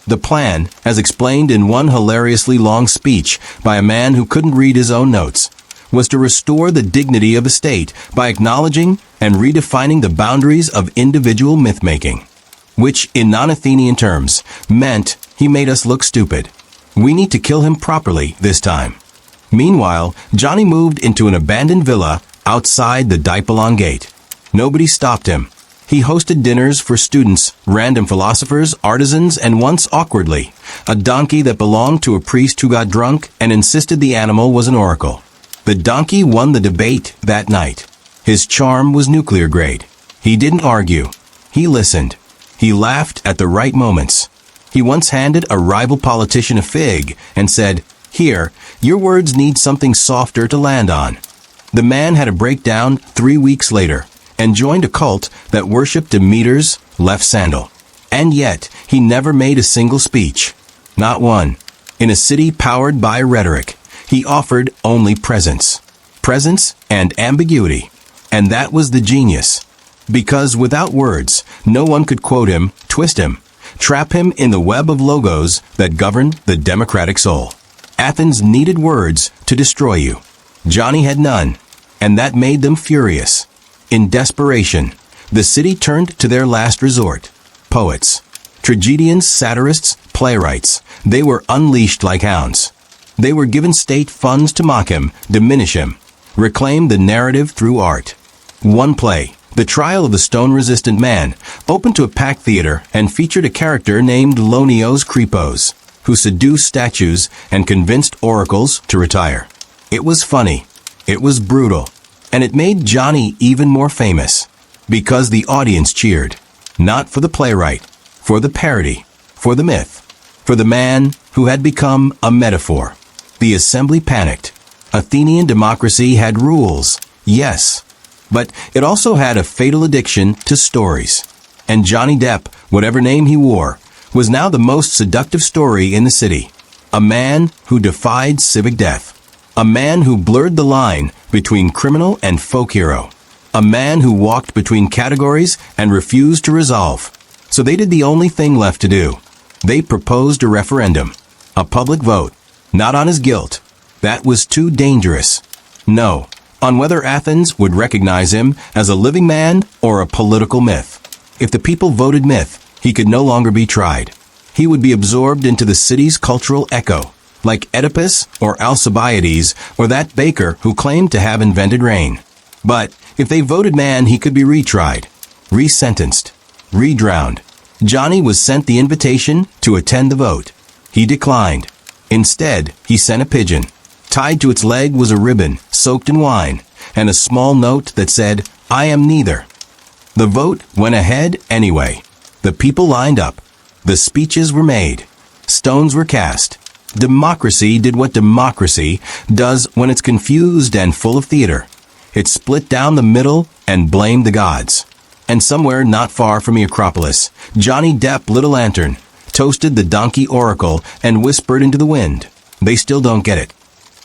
The plan, as explained in one hilariously long speech by a man who couldn't read his own notes, was to restore the dignity of a state by acknowledging and redefining the boundaries of individual myth-making, which, in non-Athenian terms, meant he made us look stupid. We need to kill him properly this time. Meanwhile, Johnny moved into an abandoned villa outside the Dipolon Gate. Nobody stopped him. He hosted dinners for students, random philosophers, artisans, and once awkwardly, a donkey that belonged to a priest who got drunk and insisted the animal was an oracle. The donkey won the debate that night. His charm was nuclear grade. He didn't argue. He listened. He laughed at the right moments. He once handed a rival politician a fig and said, "Here, your words need something softer to land on." The man had a breakdown 3 weeks later and joined a cult that worshipped Demeter's left sandal. And yet, he never made a single speech. Not one. In a city powered by rhetoric, he offered only presence. Presence and ambiguity. And that was the genius. Because without words, no one could quote him, twist him, trap him in the web of logos that govern the democratic soul. Athens needed words to destroy you. Johnny had none, and that made them furious. In desperation, the city turned to their last resort. Poets. Tragedians, satirists, playwrights. They were unleashed like hounds. They were given state funds to mock him, diminish him, reclaim the narrative through art. One play, The Trial of the Stone-Resistant Man, opened to a packed theater and featured a character named Lonios Kripos, who seduced statues and convinced oracles to retire. It was funny. It was brutal. And it made Johnny even more famous. Because the audience cheered. Not for the playwright, for the parody, for the myth, for the man who had become a metaphor. The assembly panicked. Athenian democracy had rules, yes, but it also had a fatal addiction to stories. And Johnny Depp, whatever name he wore, was now the most seductive story in the city. A man who defied civic death. A man who blurred the line between criminal and folk hero. A man who walked between categories and refused to resolve. So they did the only thing left to do. They proposed a referendum. A public vote. Not on his guilt. That was too dangerous. No, on whether Athens would recognize him as a living man or a political myth. If the people voted myth, he could no longer be tried. He would be absorbed into the city's cultural echo, like Oedipus or Alcibiades or that baker who claimed to have invented rain. But if they voted man, he could be retried, resentenced, redrowned. Johnny was sent the invitation to attend the vote. He declined. Instead, he sent a pigeon. Tied to its leg was a ribbon soaked in wine and a small note that said, "I am neither." The vote went ahead anyway. The people lined up. The speeches were made. Stones were cast. Democracy did what democracy does when it's confused and full of theater. It split down the middle and blamed the gods. And somewhere not far from the Acropolis, Johnny Depp lit a lantern, toasted the donkey oracle, and whispered into the wind. They still don't get it.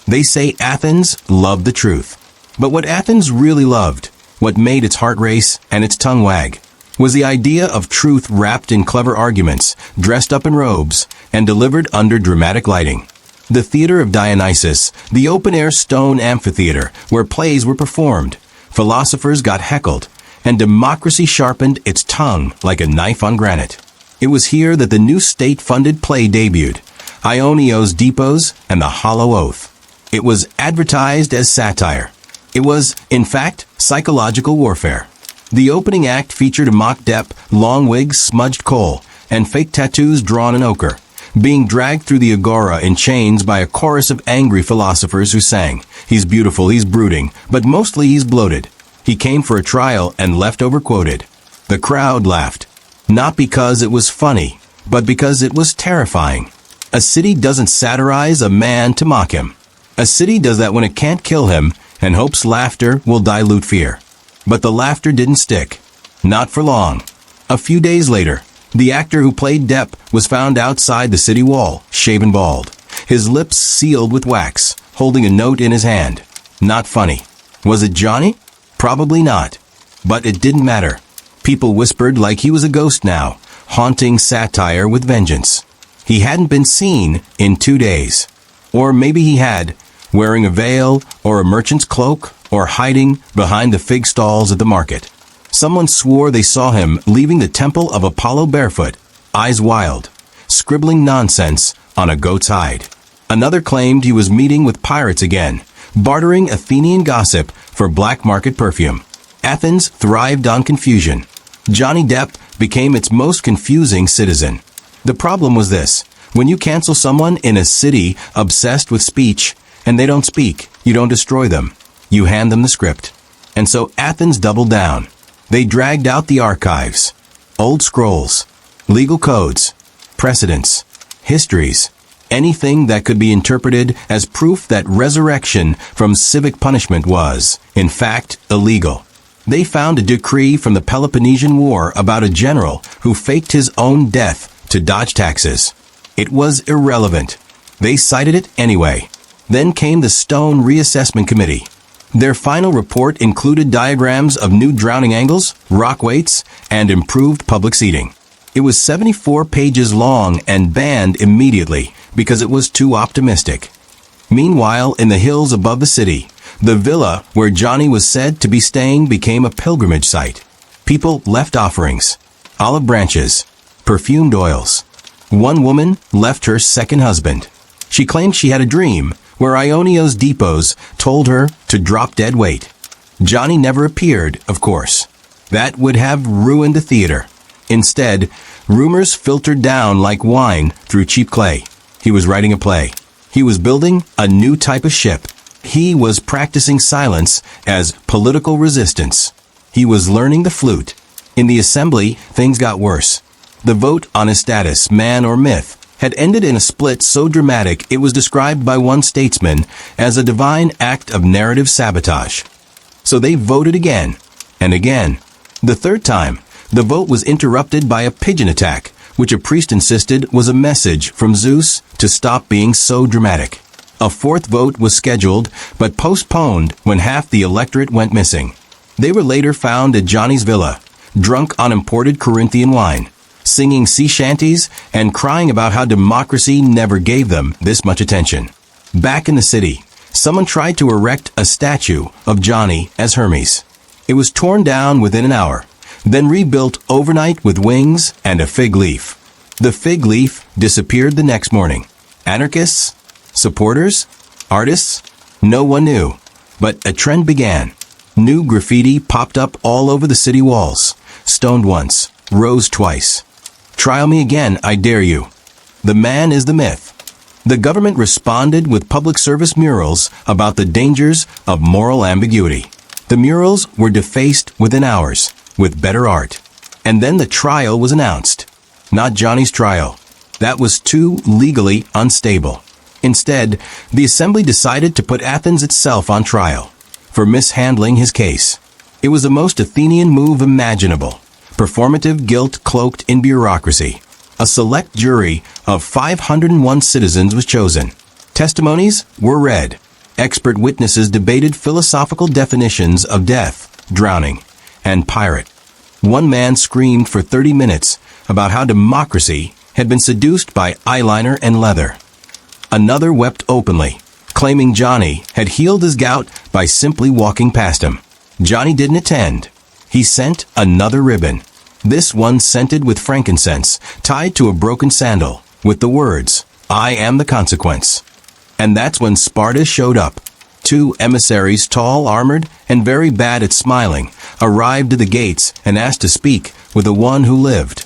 They say Athens loved the truth. But what Athens really loved, what made its heart race and its tongue wag, was the idea of truth wrapped in clever arguments, dressed up in robes, and delivered under dramatic lighting. The Theater of Dionysus, the open-air stone amphitheater where plays were performed, philosophers got heckled, and democracy sharpened its tongue like a knife on granite. It was here that the new state-funded play debuted, Ionios Depos and the Hollow Oath. It was advertised as satire. It was, in fact, psychological warfare. The opening act featured a mock Depp, long wigs, smudged coal, and fake tattoos drawn in ochre, being dragged through the agora in chains by a chorus of angry philosophers who sang, "He's beautiful, he's brooding, but mostly he's bloated. He came for a trial and left overquoted." The crowd laughed, not because it was funny, but because it was terrifying. A city doesn't satirize a man to mock him. A city does that when it can't kill him and hopes laughter will dilute fear. But the laughter didn't stick. Not for long. A few days later, the actor who played Depp was found outside the city wall, shaven bald, his lips sealed with wax, holding a note in his hand. Not funny. Was it Johnny? Probably not. But it didn't matter. People whispered like he was a ghost now, haunting satire with vengeance. He hadn't been seen in 2 days. Or maybe he had, wearing a veil or a merchant's cloak or hiding behind the fig stalls at the market. Someone swore they saw him leaving the temple of Apollo barefoot, eyes wild, scribbling nonsense on a goat's hide. Another claimed he was meeting with pirates again, bartering Athenian gossip for black market perfume. Athens thrived on confusion. Johnny Depp became its most confusing citizen. The problem was this: when you cancel someone in a city obsessed with speech, and they don't speak, you don't destroy them. You hand them the script. And so Athens doubled down. They dragged out the archives, old scrolls, legal codes, precedents, histories, anything that could be interpreted as proof that resurrection from civic punishment was, in fact, illegal. They found a decree from the Peloponnesian War about a general who faked his own death to dodge taxes. It was irrelevant. They cited it anyway. Then came the Stone Reassessment Committee. Their final report included diagrams of new drowning angles, rock weights, and improved public seating. It was 74 pages long and banned immediately because it was too optimistic. Meanwhile, in the hills above the city, the villa where Johnny was said to be staying became a pilgrimage site. People left offerings, olive branches, perfumed oils. One woman left her second husband. She claimed she had a dream where Ionio's depots told her to drop dead weight. Johnny never appeared, of course. That would have ruined the theater. Instead, rumors filtered down like wine through cheap clay. He was writing a play. He was building a new type of ship. He was practicing silence as political resistance. He was learning the flute. In the assembly, things got worse. The vote on his status, man or myth, had ended in a split so dramatic it was described by one statesman as a divine act of narrative sabotage. So they voted again, and again. The third time, the vote was interrupted by a pigeon attack, which a priest insisted was a message from Zeus to stop being so dramatic. A fourth vote was scheduled, but postponed when half the electorate went missing. They were later found at Johnny's villa, drunk on imported Corinthian wine, singing sea shanties and crying about how democracy never gave them this much attention. Back in the city, someone tried to erect a statue of Johnny as Hermes. It was torn down within an hour, then rebuilt overnight with wings and a fig leaf. The fig leaf disappeared the next morning. Anarchists? Supporters? Artists? No one knew. But a trend began. New graffiti popped up all over the city walls. Stoned once, rose twice. Trial me again, I dare you. The man is the myth. The government responded with public service murals about the dangers of moral ambiguity. The murals were defaced within hours, with better art. And then the trial was announced. Not Johnny's trial. That was too legally unstable. Instead, the assembly decided to put Athens itself on trial for mishandling his case. It was the most Athenian move imaginable. Performative guilt cloaked in bureaucracy. A select jury of 501 citizens was chosen. Testimonies were read. Expert witnesses debated philosophical definitions of death, drowning, and pirate. One man screamed for 30 minutes about how democracy had been seduced by eyeliner and leather. Another wept openly, claiming Johnny had healed his gout by simply walking past him. Johnny didn't attend. He sent another ribbon, this one scented with frankincense, tied to a broken sandal, with the words, "I am the consequence." And that's when Sparta showed up. Two emissaries, tall, armored, and very bad at smiling, arrived at the gates and asked to speak with the one who lived.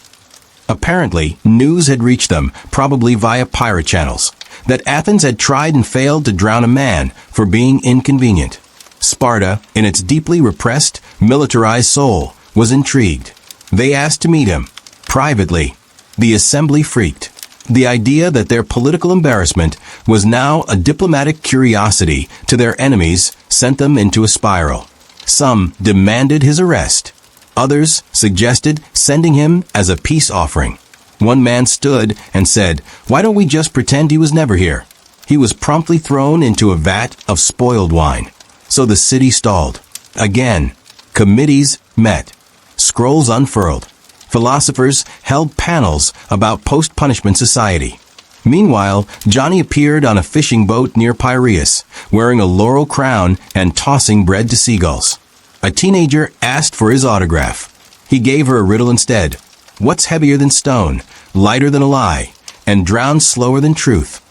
Apparently, news had reached them, probably via pirate channels, that Athens had tried and failed to drown a man for being inconvenient. Sparta, in its deeply repressed, militarized soul, was intrigued. They asked to meet him, privately. The assembly freaked. The idea that their political embarrassment was now a diplomatic curiosity to their enemies sent them into a spiral. Some demanded his arrest. Others suggested sending him as a peace offering. One man stood and said, "Why don't we just pretend he was never here?" He was promptly thrown into a vat of spoiled wine. So the city stalled. Again, committees met. Scrolls unfurled. Philosophers held panels about post-punishment society. Meanwhile, Johnny appeared on a fishing boat near Piraeus, wearing a laurel crown and tossing bread to seagulls. A teenager asked for his autograph. He gave her a riddle instead. What's heavier than stone, lighter than a lie, and drowns slower than truth?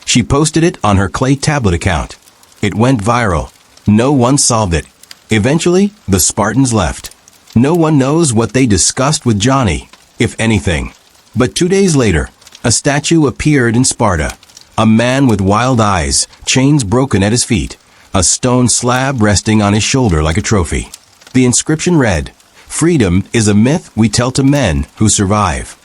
She posted it on her clay tablet account. It went viral. No one solved it. Eventually, the Spartans left. No one knows what they discussed with Johnny, if anything. But 2 days later, a statue appeared in Sparta. A man with wild eyes, chains broken at his feet, a stone slab resting on his shoulder like a trophy. The inscription read, "Freedom is a myth we tell to men who survive."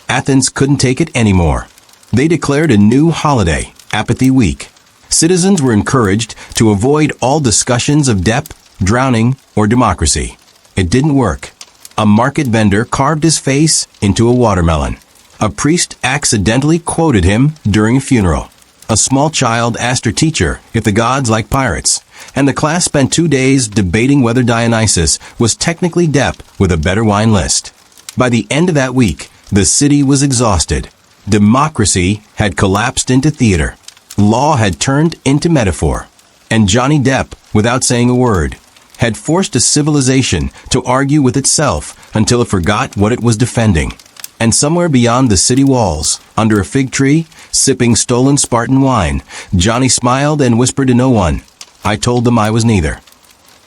Athens couldn't take it anymore. They declared a new holiday, Apathy Week. Citizens were encouraged to avoid all discussions of debt, drowning, or democracy. It didn't work. A market vendor carved his face into a watermelon. A priest accidentally quoted him during a funeral. A small child asked her teacher if the gods like pirates, and the class spent 2 days debating whether Dionysus was technically Depp with a better wine list. By the end of that week, the city was exhausted. Democracy had collapsed into theater. Law had turned into metaphor. And Johnny Depp, without saying a word, had forced a civilization to argue with itself until it forgot what it was defending. And somewhere beyond the city walls, under a fig tree, sipping stolen Spartan wine, Johnny smiled and whispered to no one, "I told them I was neither."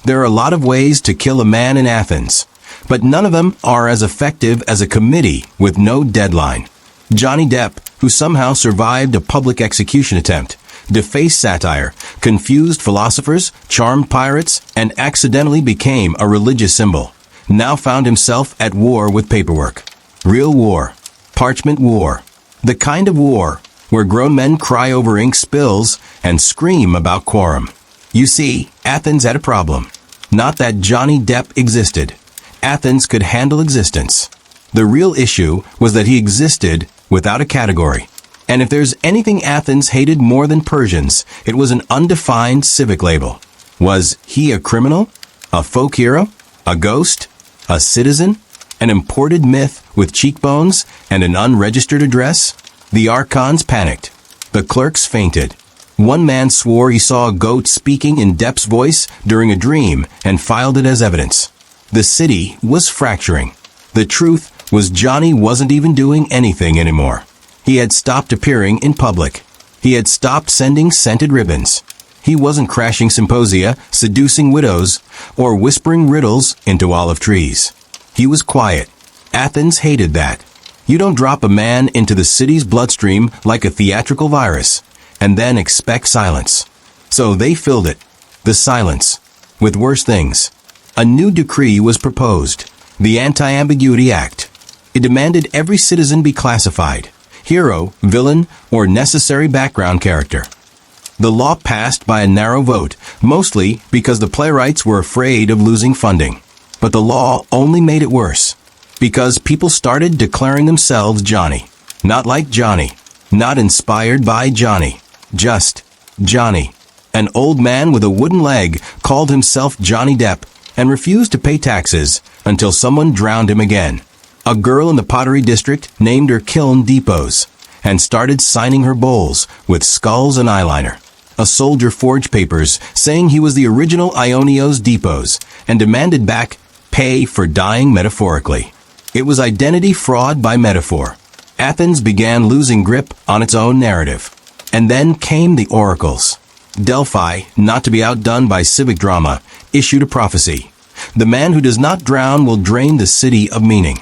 There are a lot of ways to kill a man in Athens, but none of them are as effective as a committee with no deadline. Johnny Depp, who somehow survived a public execution attempt, defaced satire, confused philosophers, charmed pirates, and accidentally became a religious symbol, now found himself at war with paperwork. Real war. Parchment war. The kind of war where grown men cry over ink spills and scream about quorum. You see, Athens had a problem. Not that Johnny Depp existed. Athens could handle existence. The real issue was that he existed without a category. And if there's anything Athens hated more than Persians, it was an undefined civic label. Was he a criminal? A folk hero? A ghost? A citizen? An imported myth with cheekbones and an unregistered address? The archons panicked. The clerks fainted. One man swore he saw a goat speaking in Depp's voice during a dream and filed it as evidence. The city was fracturing. The truth was Johnny wasn't even doing anything anymore. He had stopped appearing in public. He had stopped sending scented ribbons. He wasn't crashing symposia, seducing widows, or whispering riddles into olive trees. He was quiet. Athens hated that. You don't drop a man into the city's bloodstream like a theatrical virus, and then expect silence. So they filled it, the silence, with worse things. A new decree was proposed, the Anti-Ambiguity Act. It demanded every citizen be classified, hero, villain, or necessary background character. The law passed by a narrow vote, mostly because the playwrights were afraid of losing funding. But the law only made it worse, because people started declaring themselves Johnny. Not like Johnny, not inspired by Johnny, just Johnny. An old man with a wooden leg called himself Johnny Depp and refused to pay taxes until someone drowned him again. A girl in the Pottery District named her kiln Depots and started signing her bowls with skulls and eyeliner. A soldier forged papers saying he was the original Ionios Depots and demanded back pay for dying metaphorically. It was identity fraud by metaphor. Athens began losing grip on its own narrative. And then came the oracles. Delphi, not to be outdone by civic drama, issued a prophecy. The man who does not drown will drain the city of meaning.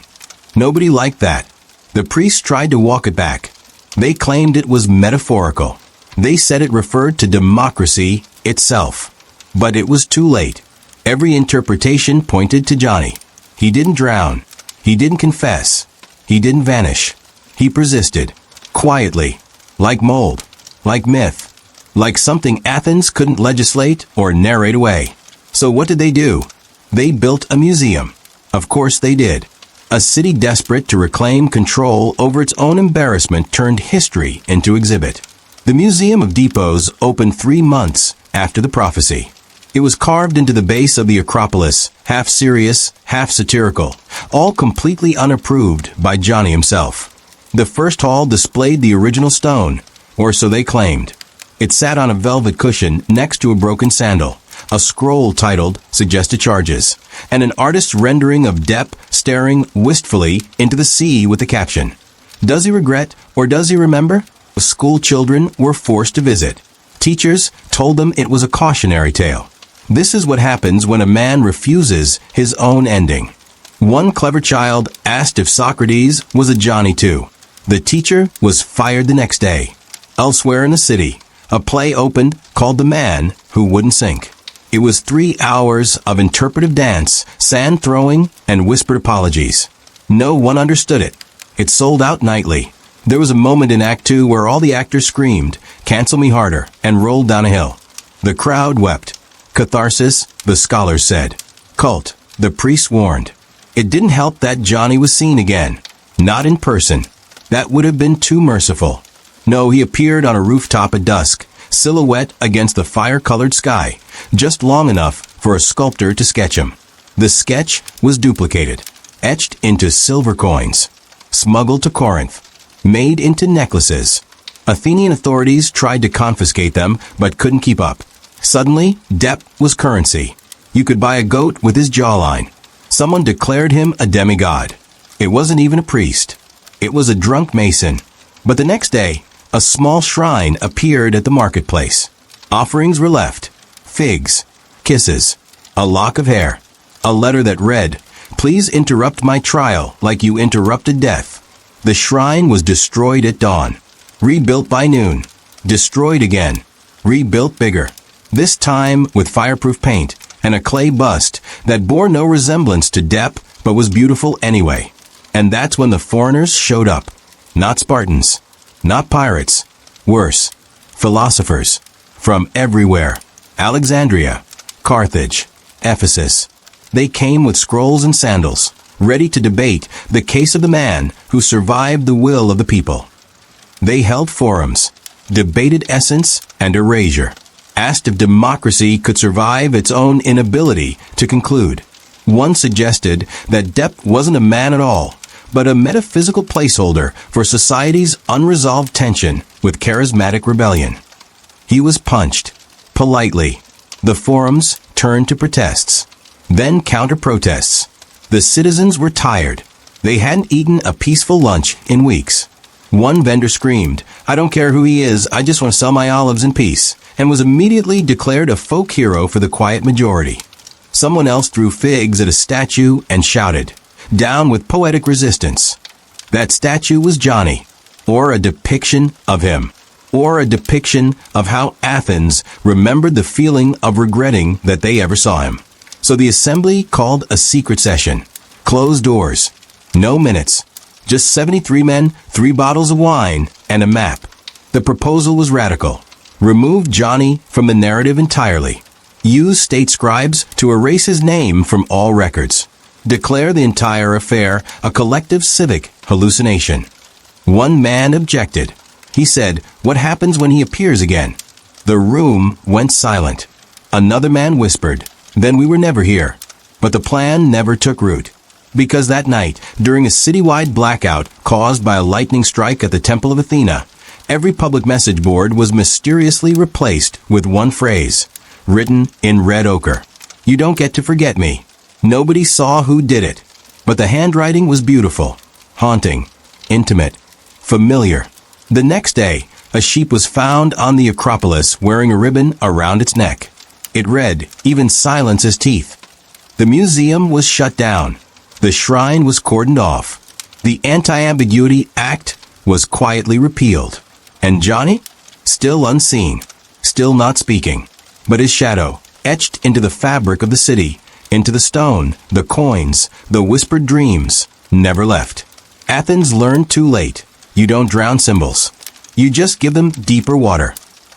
Nobody liked that. The priests tried to walk it back. They claimed it was metaphorical. They said it referred to democracy itself. But it was too late. Every interpretation pointed to Johnny. He didn't drown. He didn't confess. He didn't vanish. He persisted. Quietly. Like mold. Like myth. Like something Athens couldn't legislate or narrate away. So what did they do? They built a museum. Of course they did. A city desperate to reclaim control over its own embarrassment turned history into exhibit. The Museum of Depots opened 3 months after the prophecy. It was carved into the base of the Acropolis, half serious, half satirical, all completely unapproved by Johnny himself. The first hall displayed the original stone, or so they claimed. It sat on a velvet cushion next to a broken sandal, a scroll titled Suggested Charges, and an artist's rendering of Depp staring wistfully into the sea with the caption, "Does he regret or does he remember?" School children were forced to visit. Teachers told them it was a cautionary tale. This is what happens when a man refuses his own ending. One clever child asked if Socrates was a Johnny too. The teacher was fired the next day. Elsewhere in the city, a play opened called The Man Who Wouldn't Sink. It was 3 hours of interpretive dance, sand throwing, and whispered apologies. No one understood it. It sold out nightly. There was a moment in Act 2 where all the actors screamed, "Cancel me harder," and rolled down a hill. The crowd wept. Catharsis, the scholars said. Cult, the priests warned. It didn't help that Johnny was seen again. Not in person. That would have been too merciful. No, he appeared on a rooftop at dusk, silhouette against the fire-colored sky, just long enough for a sculptor to sketch him. The sketch was duplicated, etched into silver coins, smuggled to Corinth, made into necklaces. Athenian authorities tried to confiscate them, but couldn't keep up. Suddenly, Depp was currency. You could buy a goat with his jawline. Someone declared him a demigod. It wasn't even a priest. It was a drunk mason. But the next day, a small shrine appeared at the marketplace. Offerings were left. Figs, kisses, a lock of hair, a letter that read, "Please interrupt my trial like you interrupted death." The shrine was destroyed at dawn. Rebuilt by noon. Destroyed again. Rebuilt bigger. This time with fireproof paint and a clay bust that bore no resemblance to Depp but was beautiful anyway. And that's when the foreigners showed up. Not Spartans. Not pirates. Worse. Philosophers. From everywhere. Alexandria. Carthage. Ephesus. They came with scrolls and sandals, ready to debate the case of the man who survived the will of the people. They held forums, debated essence and erasure, asked if democracy could survive its own inability to conclude. One suggested that Depp wasn't a man at all, but a metaphysical placeholder for society's unresolved tension with charismatic rebellion. He was punched, politely. The forums turned to protests, then counter-protests. The citizens were tired. They hadn't eaten a peaceful lunch in weeks. One vendor screamed, "I don't care who he is, I just want to sell my olives in peace," and was immediately declared a folk hero for the quiet majority. Someone else threw figs at a statue and shouted, "Down with poetic resistance." That statue was Johnny, or a depiction of him, or a depiction of how Athens remembered the feeling of regretting that they ever saw him. So the assembly called a secret session. Closed doors. No minutes. Just 73 men, 3 bottles of wine, and a map. The proposal was radical. Remove Johnny from the narrative entirely. Use state scribes to erase his name from all records. Declare the entire affair a collective civic hallucination. One man objected. He said, "What happens when he appears again?" The room went silent. Another man whispered, "Then we were never here." But the plan never took root. Because that night, during a citywide blackout caused by a lightning strike at the Temple of Athena, every public message board was mysteriously replaced with one phrase, written in red ochre. "You don't get to forget me." Nobody saw who did it, but the handwriting was beautiful, haunting, intimate, familiar. The next day, a sheep was found on the Acropolis wearing a ribbon around its neck. It read, "Even silence has teeth." The museum was shut down. The shrine was cordoned off. The Anti-Ambiguity Act was quietly repealed. And Johnny? Still unseen, still not speaking. But his shadow, etched into the fabric of the city, into the stone, the coins, the whispered dreams, never left. Athens learned too late. You don't drown symbols. You just give them deeper water.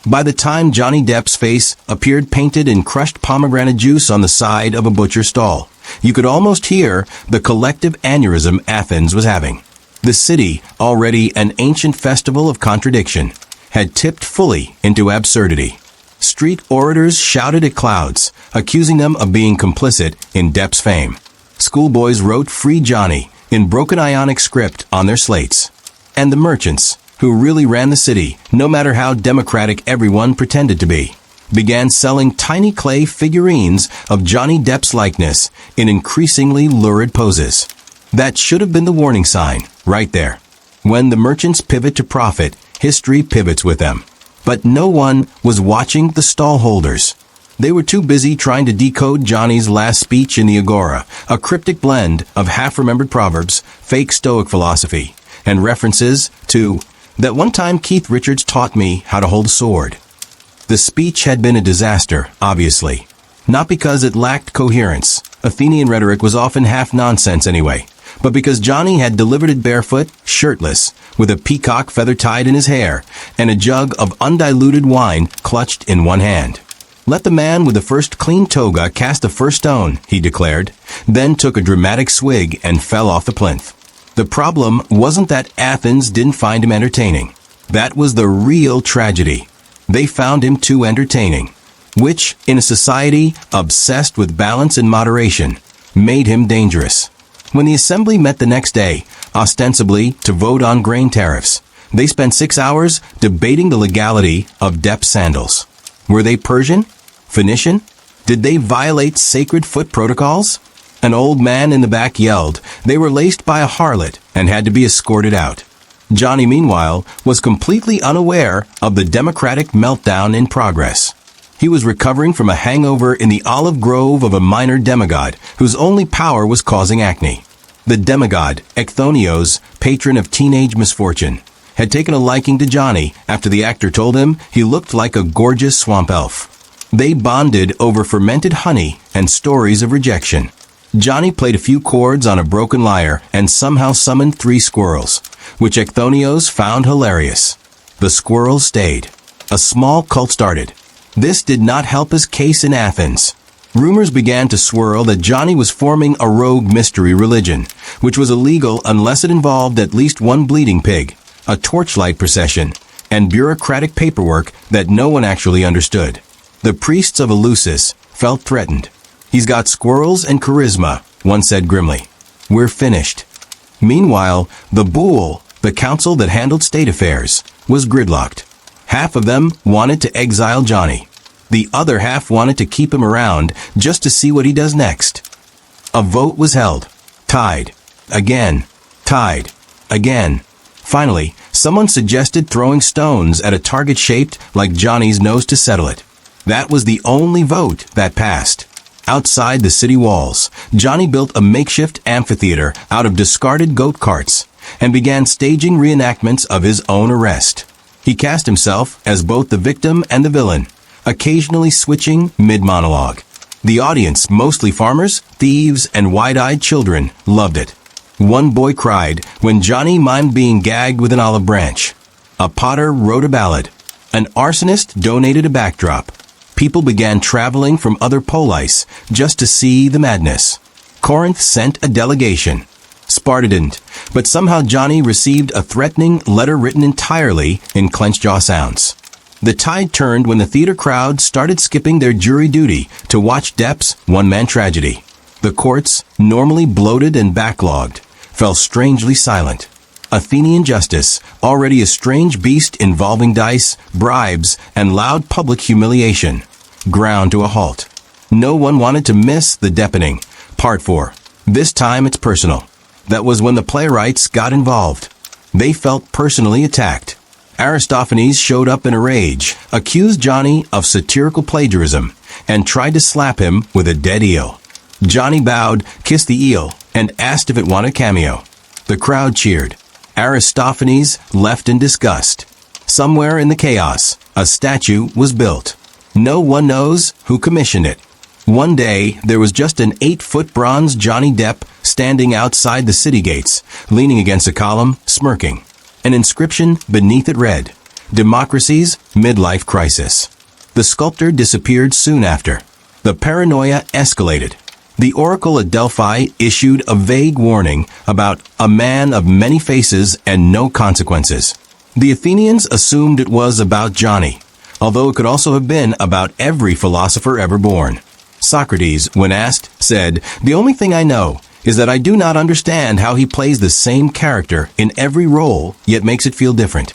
By the time Johnny Depp's face appeared painted in crushed pomegranate juice on the side of a butcher's stall, you could almost hear the collective aneurysm Athens was having. The city, already an ancient festival of contradiction, had tipped fully into absurdity. Street orators shouted at clouds, accusing them of being complicit in Depp's fame. Schoolboys wrote "Free Johnny" in broken Ionic script on their slates. And the merchants, who really ran the city, no matter how democratic everyone pretended to be, began selling tiny clay figurines of Johnny Depp's likeness in increasingly lurid poses. That should have been the warning sign, right there. When the merchants pivot to profit, History pivots with them. But no one was watching the stallholders. They were too busy trying to decode Johnny's last speech in the Agora, a cryptic blend of half-remembered proverbs, fake Stoic philosophy, and references to that one time Keith Richards taught me how to hold a sword. The speech had been a disaster, obviously. Not because it lacked coherence. Athenian rhetoric was often half nonsense anyway, but because Johnny had delivered it barefoot, shirtless, with a peacock feather tied in his hair, and a jug of undiluted wine clutched in one hand. Let the man with the first clean toga cast the first stone, he declared, then took a dramatic swig and fell off the plinth. The problem wasn't that Athens didn't find him entertaining. That was the real tragedy. They found him too entertaining, which, in a society obsessed with balance and moderation, made him dangerous. When the assembly met the next day, ostensibly to vote on grain tariffs, they spent 6 hours debating the legality of Depp's sandals. Were they Persian? Phoenician? Did they violate sacred foot protocols? An old man in the back yelled they were laced by a harlot and had to be escorted out. Johnny, meanwhile, was completely unaware of the democratic meltdown in progress. He was recovering from a hangover in the olive grove of a minor demigod whose only power was causing acne. The demigod, Ekthonios, patron of teenage misfortune, had taken a liking to Johnny after the actor told him he looked like a gorgeous swamp elf. They bonded over fermented honey and stories of rejection. Johnny played a few chords on a broken lyre and somehow summoned 3 squirrels, which Ekthonios found hilarious. The squirrels stayed. A small cult started. This did not help his case in Athens. Rumors began to swirl that Johnny was forming a rogue mystery religion, which was illegal unless it involved at least one bleeding pig, a torchlight procession, and bureaucratic paperwork that no one actually understood. The priests of Eleusis felt threatened. He's got squirrels and charisma, one said grimly. We're finished. Meanwhile, the Boule, the council that handled state affairs, was gridlocked. Half of them wanted to exile Johnny. The other half wanted to keep him around just to see what he does next. A vote was held. Tied. Again. Tied. Again. Finally, someone suggested throwing stones at a target shaped like Johnny's nose to settle it. That was the only vote that passed. Outside the city walls, Johnny built a makeshift amphitheater out of discarded goat carts and began staging reenactments of his own arrest. He cast himself as both the victim and the villain, occasionally switching mid-monologue. The audience, mostly farmers, thieves, and wide-eyed children, loved it. One boy cried when Johnny mimed being gagged with an olive branch. A potter wrote a ballad. An arsonist donated a backdrop. People began traveling from other polis just to see the madness. Corinth sent a delegation. Sparta didn't, but somehow Johnny received a threatening letter written entirely in clenched jaw sounds. The tide turned when the theater crowd started skipping their jury duty to watch Depp's one-man tragedy. The courts, normally bloated and backlogged, fell strangely silent. Athenian justice, already a strange beast involving dice, bribes, and loud public humiliation, ground to a halt. No one wanted to miss the deepening. Part 4. This time it's personal. That was when the playwrights got involved. They felt personally attacked. Aristophanes showed up in a rage, accused Johnny of satirical plagiarism, and tried to slap him with a dead eel. Johnny bowed, kissed the eel, and asked if it wanted cameo. The crowd cheered. Aristophanes left in disgust. Somewhere in the chaos, a statue was built. No one knows who commissioned it. One day, there was just an 8-foot bronze Johnny Depp standing outside the city gates, leaning against a column, smirking. An inscription beneath it read, "Democracy's midlife crisis." The sculptor disappeared soon after. The paranoia escalated. The oracle at Delphi issued a vague warning about a man of many faces and no consequences. The Athenians assumed it was about Johnny, although it could also have been about every philosopher ever born. Socrates, when asked, said, "The only thing I know is that I do not understand how he plays the same character in every role, yet makes it feel different."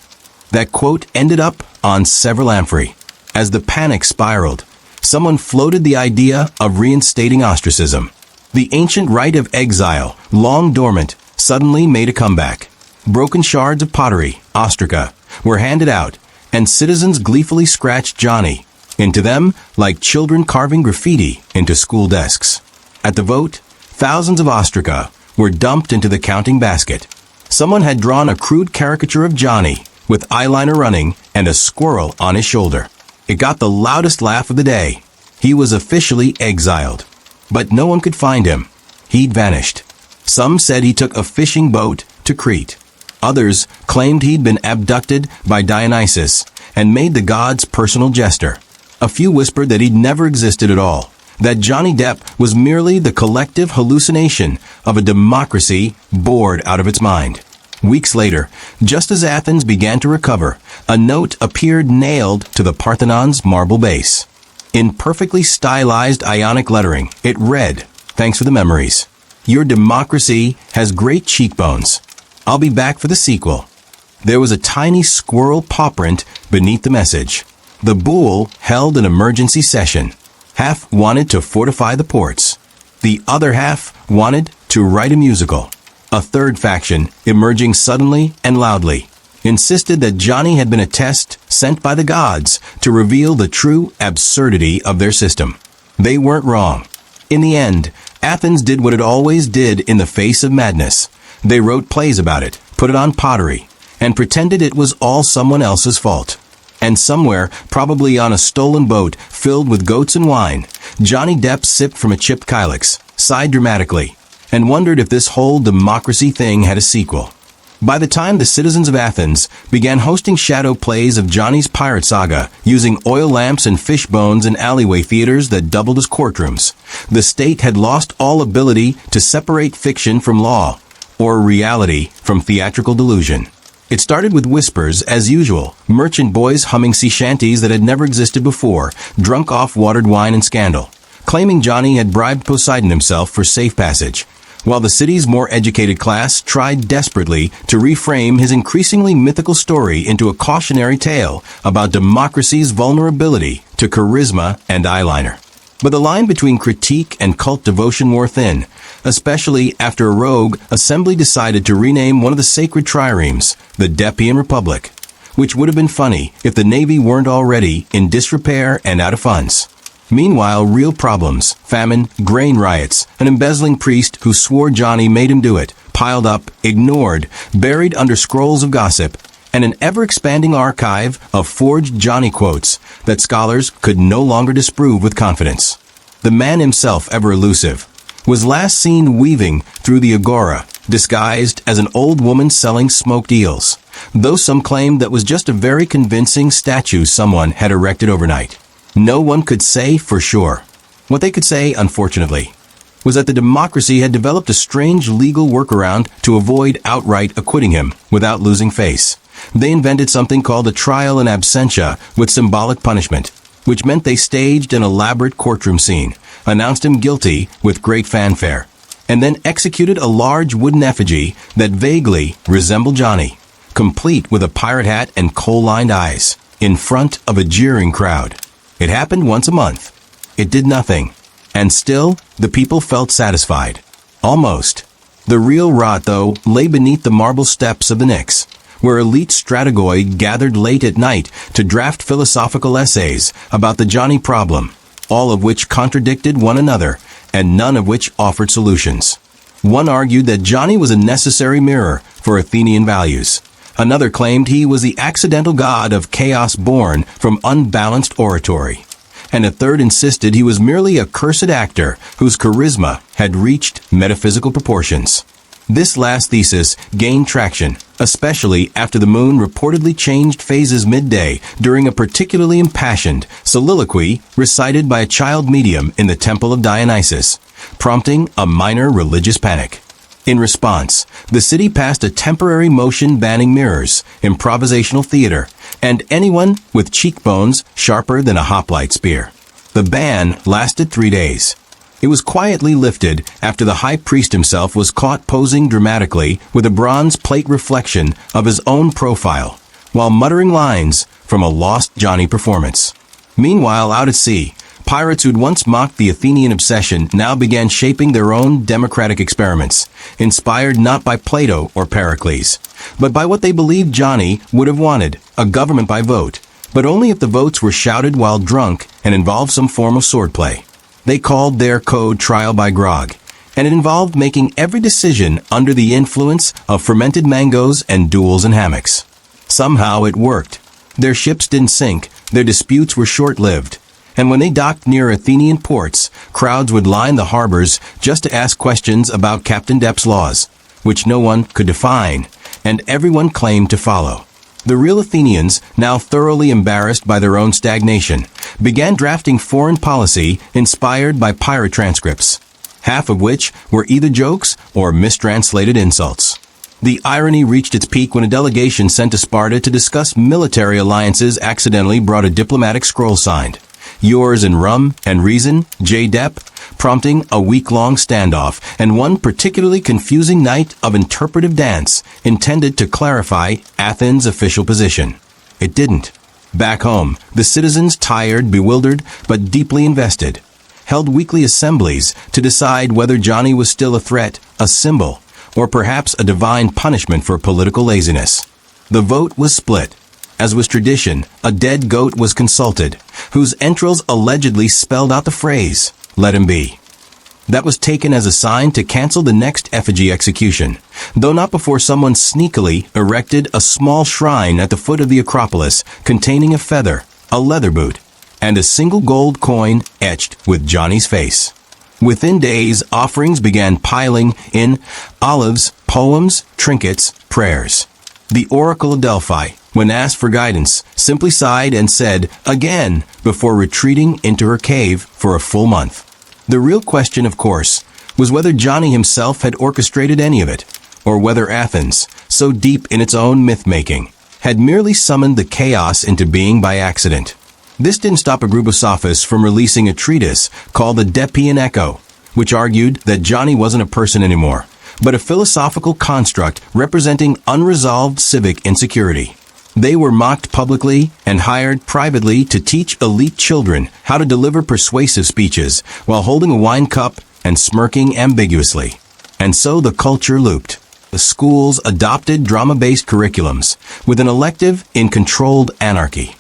That quote ended up on several amphorae. As the panic spiraled, someone floated the idea of reinstating ostracism. The ancient rite of exile, long dormant, suddenly made a comeback. Broken shards of pottery, ostraca, were handed out, and citizens gleefully scratched Johnny into them like children carving graffiti into school desks. At the vote, thousands of ostraca were dumped into the counting basket. Someone had drawn a crude caricature of Johnny with eyeliner running and a squirrel on his shoulder. It got the loudest laugh of the day. He was officially exiled. But no one could find him. He'd vanished. Some said he took a fishing boat to Crete. Others claimed he'd been abducted by Dionysus and made the gods' personal jester. A few whispered that he'd never existed at all, that Johnny Depp was merely the collective hallucination of a democracy bored out of its mind. Weeks later, just as Athens began to recover, a note appeared nailed to the Parthenon's marble base. In perfectly stylized Ionic lettering, it read, "Thanks for the memories. Your democracy has great cheekbones. I'll be back for the sequel." There was a tiny squirrel paw print beneath the message. The Boule held an emergency session. Half wanted to fortify the ports. The other half wanted to write a musical. A third faction, emerging suddenly and loudly, insisted that Johnny had been a test sent by the gods to reveal the true absurdity of their system. They weren't wrong. In the end, Athens did what it always did in the face of madness. They wrote plays about it, put it on pottery, and pretended it was all someone else's fault. And somewhere, probably on a stolen boat filled with goats and wine, Johnny Depp sipped from a chipped kylix, sighed dramatically, and wondered if this whole democracy thing had a sequel. By the time the citizens of Athens began hosting shadow plays of Johnny's pirate saga, using oil lamps and fish bones in alleyway theaters that doubled as courtrooms, the state had lost all ability to separate fiction from law, or reality from theatrical delusion. It started with whispers, as usual, merchant boys humming sea shanties that had never existed before, drunk off watered wine and scandal, claiming Johnny had bribed Poseidon himself for safe passage, while the city's more educated class tried desperately to reframe his increasingly mythical story into a cautionary tale about democracy's vulnerability to charisma and eyeliner. But the line between critique and cult devotion wore thin, especially after a rogue assembly decided to rename one of the sacred triremes the Deppian Republic, which would have been funny if the Navy weren't already in disrepair and out of funds. Meanwhile, real problems, famine, grain riots, an embezzling priest who swore Johnny made him do it, piled up, ignored, buried under scrolls of gossip, and an ever-expanding archive of forged Johnny quotes that scholars could no longer disprove with confidence. The man himself, ever elusive, was last seen weaving through the agora, disguised as an old woman selling smoked eels, though some claimed that was just a very convincing statue someone had erected overnight. No one could say for sure. What they could say, unfortunately, was that the democracy had developed a strange legal workaround to avoid outright acquitting him without losing face. They invented something called a trial in absentia with symbolic punishment, which meant they staged an elaborate courtroom scene, announced him guilty with great fanfare, and then executed a large wooden effigy that vaguely resembled Johnny, complete with a pirate hat and coal-lined eyes, in front of a jeering crowd. It happened once a month. It did nothing. And still, the people felt satisfied. Almost. The real rot, though, lay beneath the marble steps of the Knicks, where elite strategoi gathered late at night to draft philosophical essays about the Johnny problem, all of which contradicted one another, and none of which offered solutions. One argued that Johnny was a necessary mirror for Athenian values. Another claimed he was the accidental god of chaos born from unbalanced oratory. And a third insisted he was merely a cursed actor whose charisma had reached metaphysical proportions. This last thesis gained traction, especially after the moon reportedly changed phases midday during a particularly impassioned soliloquy recited by a child medium in the temple of Dionysus, prompting a minor religious panic. In response, the city passed a temporary motion banning mirrors, improvisational theater, and anyone with cheekbones sharper than a hoplite spear. The ban lasted 3 days. It was quietly lifted after the high priest himself was caught posing dramatically with a bronze plate reflection of his own profile, while muttering lines from a lost Johnny performance. Meanwhile, out at sea, Pirates who'd once mocked the Athenian obsession now began shaping their own democratic experiments, inspired not by Plato or Pericles, but by what they believed Johnny would have wanted, a government by vote, but only if the votes were shouted while drunk and involved some form of swordplay. They called their code trial by grog, and it involved making every decision under the influence of fermented mangoes and duels in hammocks. Somehow it worked. Their ships didn't sink, their disputes were short-lived, and when they docked near Athenian ports, crowds would line the harbors just to ask questions about Captain Depp's laws, which no one could define, and everyone claimed to follow. The real Athenians, now thoroughly embarrassed by their own stagnation, began drafting foreign policy inspired by pirate transcripts, half of which were either jokes or mistranslated insults. The irony reached its peak when a delegation sent to Sparta to discuss military alliances accidentally brought a diplomatic scroll signed, "Yours in rum and reason, J. Depp," prompting a week-long standoff and one particularly confusing night of interpretive dance intended to clarify Athens' official position. It didn't. Back home, the citizens, tired, bewildered, but deeply invested, held weekly assemblies to decide whether Johnny was still a threat, a symbol, or perhaps a divine punishment for political laziness. The vote was split. As was tradition, a dead goat was consulted, whose entrails allegedly spelled out the phrase, "Let him be." That was taken as a sign to cancel the next effigy execution, though not before someone sneakily erected a small shrine at the foot of the Acropolis containing a feather, a leather boot, and a single gold coin etched with Johnny's face. Within days, offerings began piling in: olives, poems, trinkets, prayers. The Oracle of Delphi, when asked for guidance, simply sighed and said, "Again," before retreating into her cave for a full month. The real question, of course, was whether Johnny himself had orchestrated any of it, or whether Athens, so deep in its own myth-making, had merely summoned the chaos into being by accident. This didn't stop a group of sophists from releasing a treatise called the Deppian Echo, which argued that Johnny wasn't a person anymore, but a philosophical construct representing unresolved civic insecurity. They were mocked publicly and hired privately to teach elite children how to deliver persuasive speeches while holding a wine cup and smirking ambiguously. And so the culture looped. The schools adopted drama-based curriculums with an elective in controlled anarchy.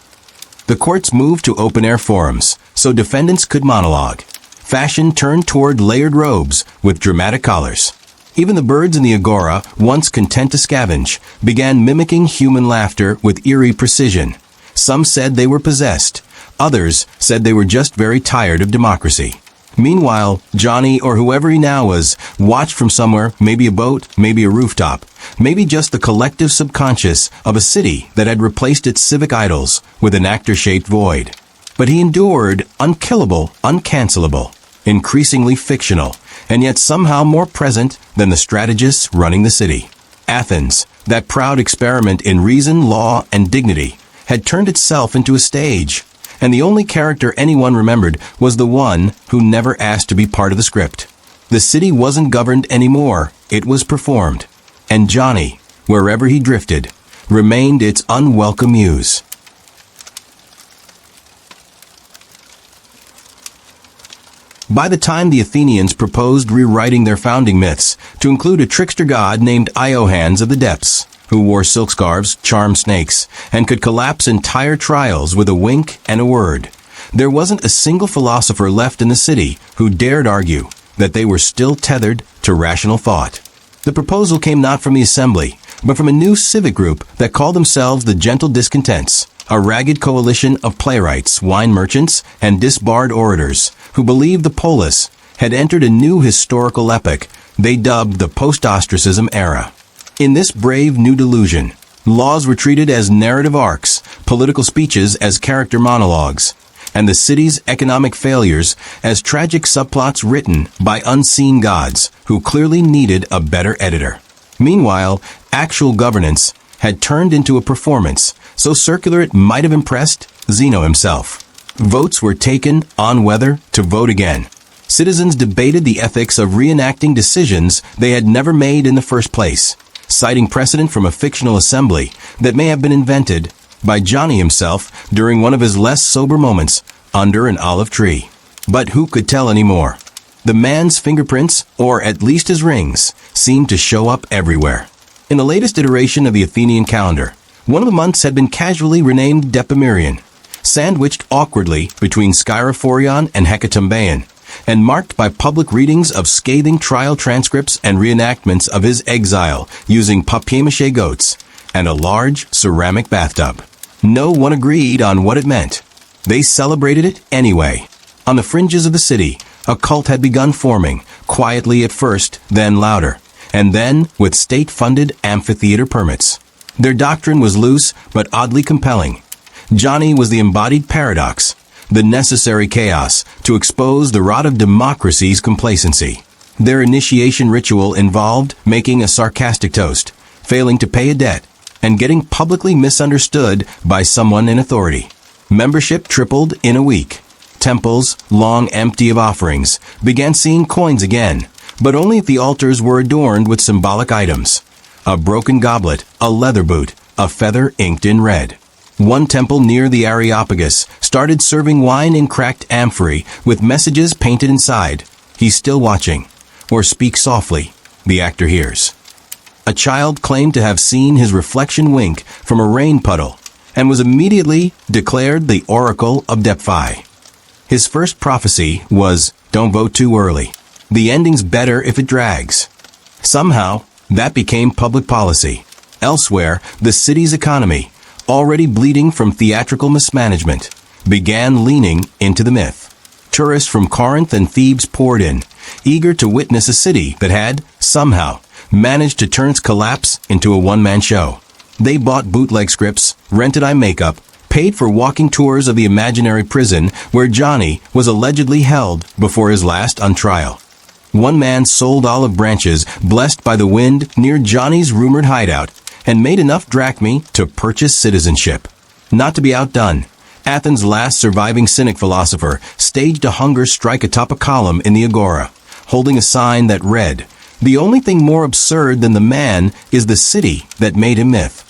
The courts moved to open-air forums so defendants could monologue. Fashion turned toward layered robes with dramatic collars. Even the birds in the agora, once content to scavenge, began mimicking human laughter with eerie precision. Some said they were possessed. Others said they were just very tired of democracy. Meanwhile, Johnny, or whoever he now was, watched from somewhere, maybe a boat, maybe a rooftop, maybe just the collective subconscious of a city that had replaced its civic idols with an actor-shaped void. But he endured, unkillable, uncancelable, increasingly fictional, and yet somehow more present than the strategists running the city. Athens, that proud experiment in reason, law, and dignity, had turned itself into a stage, and the only character anyone remembered was the one who never asked to be part of the script. The city wasn't governed anymore, it was performed. And Johnny, wherever he drifted, remained its unwelcome muse. By the time the Athenians proposed rewriting their founding myths to include a trickster god named Iohans of the depths, who wore silk scarves, charmed snakes, and could collapse entire trials with a wink and a word, there wasn't a single philosopher left in the city who dared argue that they were still tethered to rational thought. The proposal came not from the assembly, but from a new civic group that called themselves the Gentle Discontents, a ragged coalition of playwrights, wine merchants, and disbarred orators who believed the polis had entered a new historical epoch they dubbed the post-ostracism era. In this brave new delusion, laws were treated as narrative arcs, political speeches as character monologues, and the city's economic failures as tragic subplots written by unseen gods who clearly needed a better editor. Meanwhile, actual governance had turned into a performance so circular it might have impressed Zeno himself. Votes were taken on whether to vote again. Citizens debated the ethics of reenacting decisions they had never made in the first place, citing precedent from a fictional assembly that may have been invented by Johnny himself during one of his less sober moments under an olive tree. But who could tell anymore? The man's fingerprints, or at least his rings, seemed to show up everywhere. In the latest iteration of the Athenian calendar, one of the months had been casually renamed Decameron, sandwiched awkwardly between Skyrophorion and Hecatombeon, and marked by public readings of scathing trial transcripts and reenactments of his exile using papier-mâché goats and a large ceramic bathtub. No one agreed on what it meant. They celebrated it anyway. On the fringes of the city, a cult had begun forming, quietly at first, then louder, and then with state-funded amphitheater permits. Their doctrine was loose but oddly compelling. Johnny was the embodied paradox, the necessary chaos to expose the rot of democracy's complacency. Their initiation ritual involved making a sarcastic toast, failing to pay a debt, and getting publicly misunderstood by someone in authority. Membership tripled in a week. Temples, long empty of offerings, began seeing coins again, but only if the altars were adorned with symbolic items. A broken goblet, a leather boot, a feather inked in red. One temple near the Areopagus started serving wine in cracked amphorae with messages painted inside. "He's still watching," or "Speak softly," the actor hears. A child claimed to have seen his reflection wink from a rain puddle and was immediately declared the Oracle of Delphi. His first prophecy was, "Don't vote too early. The ending's better if it drags." Somehow, that became public policy. Elsewhere, the city's economy, already bleeding from theatrical mismanagement, began leaning into the myth. Tourists from Corinth and Thebes poured in, eager to witness a city that had, somehow, managed to turn its collapse into a one-man show. They bought bootleg scripts, rented eye makeup, paid for walking tours of the imaginary prison where Johnny was allegedly held before his last on trial. One man sold olive branches blessed by the wind near Johnny's rumored hideout and made enough drachmae to purchase citizenship. Not to be outdone, Athens' last surviving cynic philosopher staged a hunger strike atop a column in the agora, holding a sign that read, "The only thing more absurd than the man is the city that made him myth."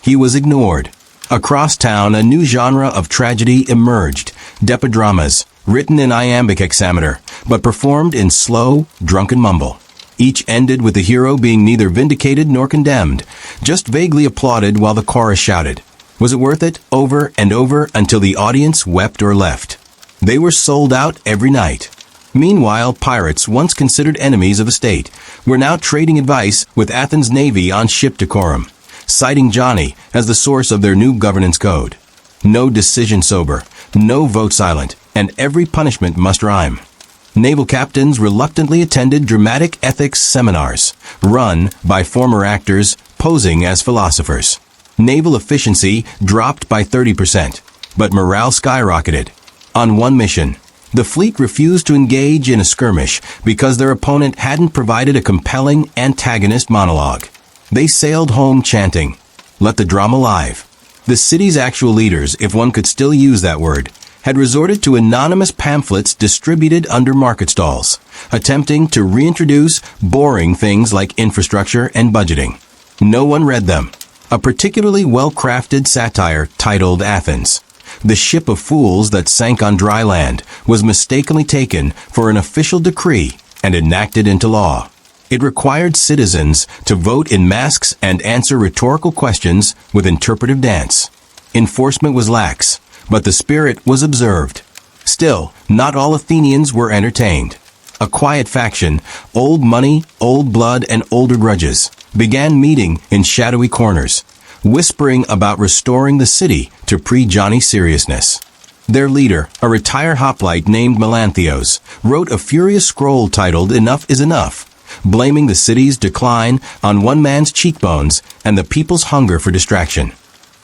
He was ignored. Across town, a new genre of tragedy emerged, depadramas, written in iambic hexameter, but performed in slow, drunken mumble. Each ended with the hero being neither vindicated nor condemned, just vaguely applauded while the chorus shouted. Was it worth it? Over and over until the audience wept or left. They were sold out every night. Meanwhile, pirates, once considered enemies of the state, were now trading advice with Athens' navy on ship decorum, citing Johnny as the source of their new governance code. No decision sober, no vote silent, and every punishment must rhyme. Naval captains reluctantly attended dramatic ethics seminars, run by former actors posing as philosophers. Naval efficiency dropped by 30%, but morale skyrocketed. On one mission, the fleet refused to engage in a skirmish because their opponent hadn't provided a compelling antagonist monologue. They sailed home chanting, "Let the drama live." The city's actual leaders, if one could still use that word, had resorted to anonymous pamphlets distributed under market stalls, attempting to reintroduce boring things like infrastructure and budgeting. No one read them. A particularly well-crafted satire titled Athens, "The Ship of Fools That Sank on Dry Land," was mistakenly taken for an official decree and enacted into law. It required citizens to vote in masks and answer rhetorical questions with interpretive dance. Enforcement was lax, but the spirit was observed. Still, not all Athenians were entertained. A quiet faction, old money, old blood, and older grudges, began meeting in shadowy corners, whispering about restoring the city to pre-Johnny seriousness. Their leader, a retired hoplite named Melanthios, wrote a furious scroll titled "Enough is Enough," blaming the city's decline on one man's cheekbones and the people's hunger for distraction.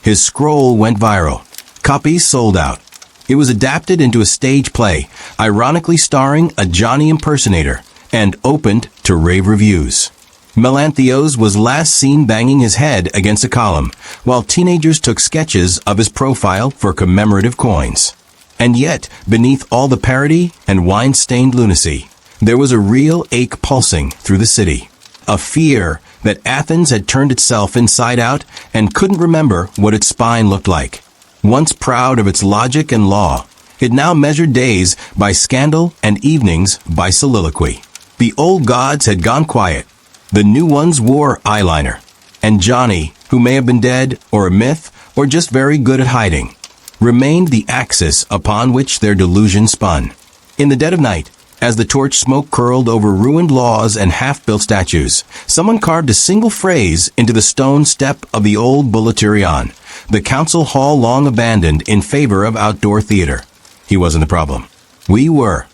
His scroll went viral. Copies sold out. It was adapted into a stage play, ironically starring a Johnny impersonator, and opened to rave reviews. Melanthios was last seen banging his head against a column, while teenagers took sketches of his profile for commemorative coins. And yet, beneath all the parody and wine-stained lunacy, there was a real ache pulsing through the city. A fear that Athens had turned itself inside out and couldn't remember what its spine looked like. Once proud of its logic and law, It now measured days by scandal and evenings by soliloquy. The old gods had gone quiet. The new ones wore eyeliner. And Johnny, who may have been dead or a myth or just very good at hiding, remained the axis upon which their delusion spun. In the dead of night, as the torch smoke curled over ruined laws and half-built statues, someone carved a single phrase into the stone step of the old Boulevard, the council hall long abandoned in favor of outdoor theater. He wasn't the problem. We were.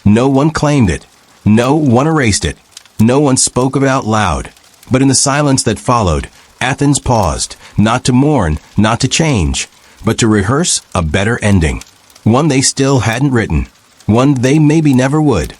No one claimed it. No one erased it. No one spoke of it out loud. But in the silence that followed, Athens paused, not to mourn, not to change, but to rehearse a better ending. One they still hadn't written. One they maybe never would.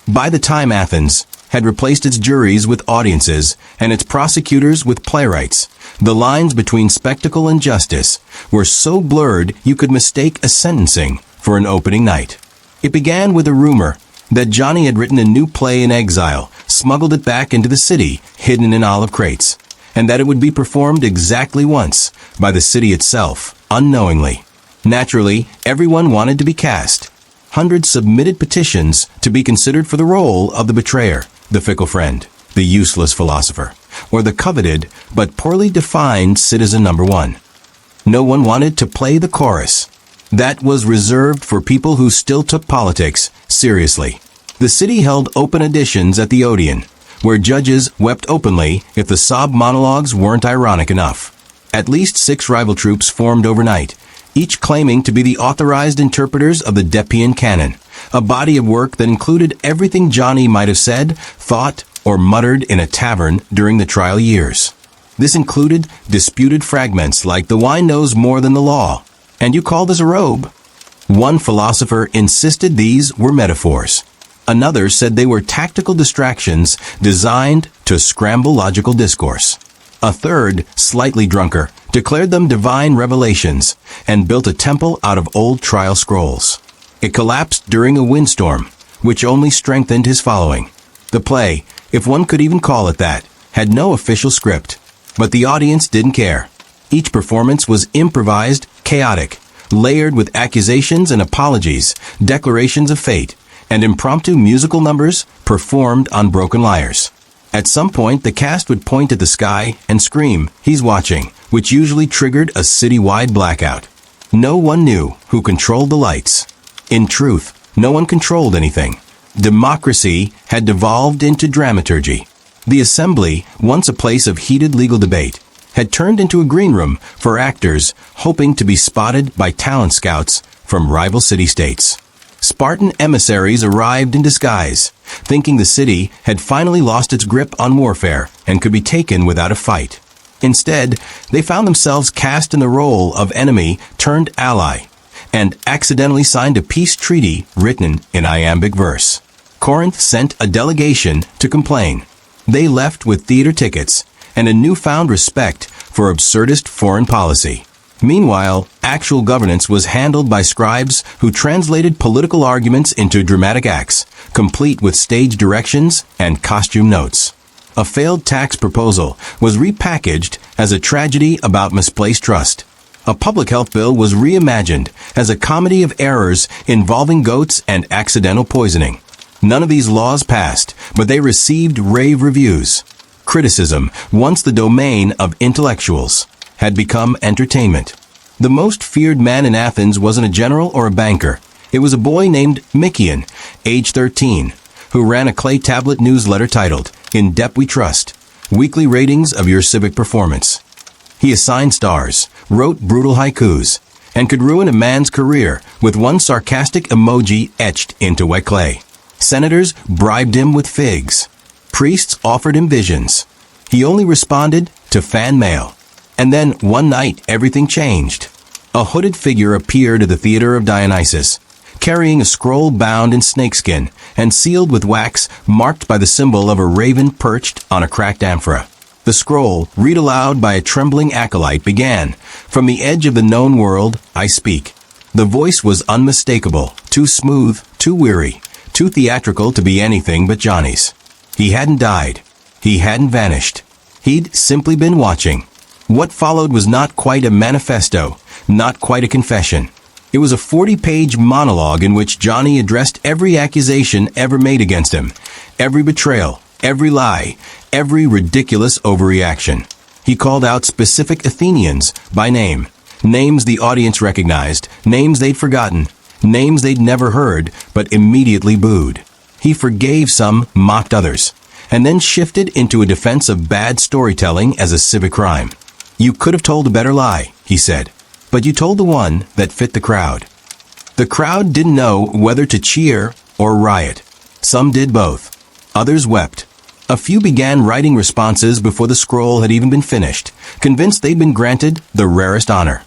By the time Athens had replaced its juries with audiences and its prosecutors with playwrights, the lines between spectacle and justice were so blurred you could mistake a sentencing for an opening night. It began with a rumor that Johnny had written a new play in exile, smuggled it back into the city, hidden in olive crates, and that it would be performed exactly once by the city itself, unknowingly. Naturally, everyone wanted to be cast. Hundreds submitted petitions to be considered for the role of the betrayer, the fickle friend, the useless philosopher, or the coveted but poorly defined citizen number one. No one wanted to play the chorus. That was reserved for people who still took politics seriously. The city held open auditions at the Odeon, where judges wept openly if the sob monologues weren't ironic enough. At least 6 rival troupes formed overnight, each claiming to be the authorized interpreters of the Deppian canon, a body of work that included everything Johnny might have said, thought, or muttered in a tavern during the trial years. This included disputed fragments like "the wine knows more than the law," and "you call this a robe?" One philosopher insisted these were metaphors. Another said they were tactical distractions designed to scramble logical discourse. A third, slightly drunker, declared them divine revelations and built a temple out of old trial scrolls. It collapsed during a windstorm, which only strengthened his following. The play, if one could even call it that, had no official script, but the audience didn't care. Each performance was improvised, chaotic, layered with accusations and apologies, declarations of fate, and impromptu musical numbers performed on broken lyres. At some point, the cast would point at the sky and scream, "He's watching," which usually triggered a city-wide blackout. No one knew who controlled the lights. In truth, no one controlled anything. Democracy had devolved into dramaturgy. The assembly, once a place of heated legal debate, had turned into a green room for actors hoping to be spotted by talent scouts from rival city-states. Spartan emissaries arrived in disguise, thinking the city had finally lost its grip on warfare and could be taken without a fight. Instead, they found themselves cast in the role of enemy turned ally, and accidentally signed a peace treaty written in iambic verse. Corinth sent a delegation to complain. They left with theater tickets and a newfound respect for absurdist foreign policy. Meanwhile, actual governance was handled by scribes who translated political arguments into dramatic acts, complete with stage directions and costume notes. A failed tax proposal was repackaged as a tragedy about misplaced trust. A public health bill was reimagined as a comedy of errors involving goats and accidental poisoning. None of these laws passed, but they received rave reviews. Criticism, once the domain of intellectuals, had become entertainment. The most feared man in Athens wasn't a general or a banker. It was a boy named Mikian, age 13, who ran a clay tablet newsletter titled, "In Depp We Trust, Weekly Ratings of Your Civic Performance." He assigned stars, wrote brutal haikus, and could ruin a man's career with one sarcastic emoji etched into wet clay. Senators bribed him with figs. Priests offered him visions. He only responded to fan mail. And then, one night, everything changed. A hooded figure appeared at the theater of Dionysus, carrying a scroll bound in snakeskin and sealed with wax marked by the symbol of a raven perched on a cracked amphora. The scroll, read aloud by a trembling acolyte, began, "From the edge of the known world, I speak." The voice was unmistakable, too smooth, too weary, too theatrical to be anything but Johnny's. He hadn't died. He hadn't vanished. He'd simply been watching. What followed was not quite a manifesto, not quite a confession. It was a 40-page monologue in which Johnny addressed every accusation ever made against him, every betrayal, every lie, every ridiculous overreaction. He called out specific Athenians by name, names the audience recognized, names they'd forgotten, names they'd never heard but immediately booed. He forgave some, mocked others, and then shifted into a defense of bad storytelling as a civic crime. "You could have told a better lie," he said, "but you told the one that fit the crowd." The crowd didn't know whether to cheer or riot. Some did both. Others wept. A few began writing responses before the scroll had even been finished, convinced they'd been granted the rarest honor,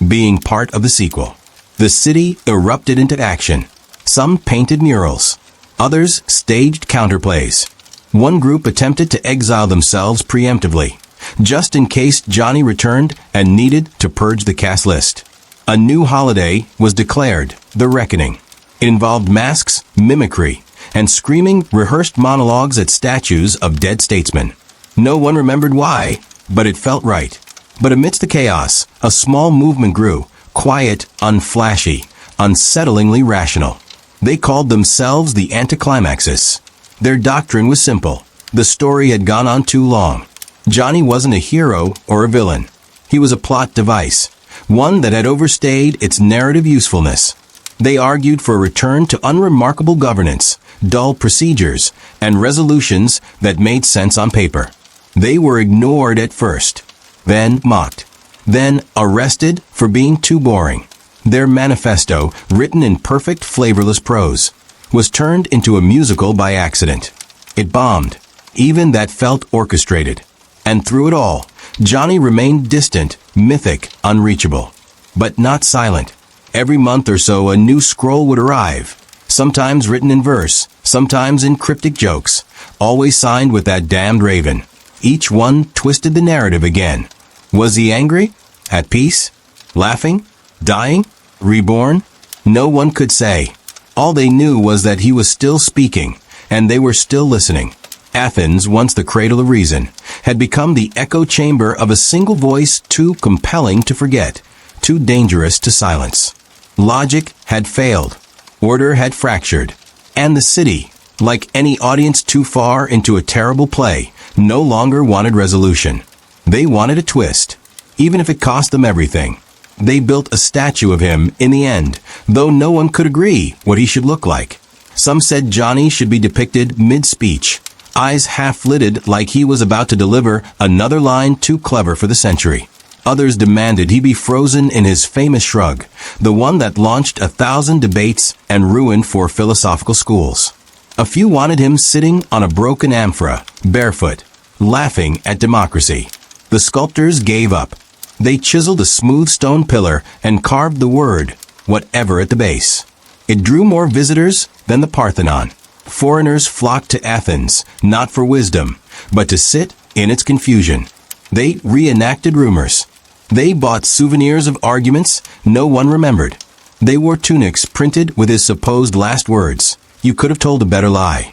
being part of the sequel. The city erupted into action. Some painted murals. Others staged counterplays. One group attempted to exile themselves preemptively, just in case Johnny returned and needed to purge the cast list. A new holiday was declared, the Reckoning. It involved masks, mimicry, and screaming, rehearsed monologues at statues of dead statesmen. No one remembered why, but it felt right. But amidst the chaos, a small movement grew, quiet, unflashy, unsettlingly rational. They called themselves the Anticlimaxes. Their doctrine was simple. The story had gone on too long. Johnny wasn't a hero or a villain. He was a plot device, one that had overstayed its narrative usefulness. They argued for a return to unremarkable governance, dull procedures, and resolutions that made sense on paper. They were ignored at first, then mocked, then arrested for being too boring. Their manifesto, written in perfect, flavorless prose, was turned into a musical by accident. It bombed, even that felt orchestrated. And through it all, Johnny remained distant, mythic, unreachable. But not silent. Every month or so a new scroll would arrive, sometimes written in verse, sometimes in cryptic jokes, always signed with that damned raven. Each one twisted the narrative again. Was he angry? At peace? Laughing? Dying? Reborn? No one could say. All they knew was that he was still speaking, and they were still listening. Athens, once the cradle of reason, had become the echo chamber of a single voice too compelling to forget, too dangerous to silence. Logic had failed. Order had fractured. And the city, like any audience too far into a terrible play, no longer wanted resolution. They wanted a twist, even if it cost them everything. They built a statue of him in the end, though no one could agree what he should look like. Some said Johnny should be depicted mid-speech, eyes half-lidded like he was about to deliver another line too clever for the century. Others demanded he be frozen in his famous shrug, the one that launched 1,000 debates and ruined 4 philosophical schools. A few wanted him sitting on a broken amphora, barefoot, laughing at democracy. The sculptors gave up. They chiseled a smooth stone pillar and carved the word, whatever, at the base. It drew more visitors than the Parthenon. Foreigners flocked to Athens, not for wisdom, but to sit in its confusion. They reenacted rumors. They bought souvenirs of arguments no one remembered. They wore tunics printed with his supposed last words. You could have told a better lie.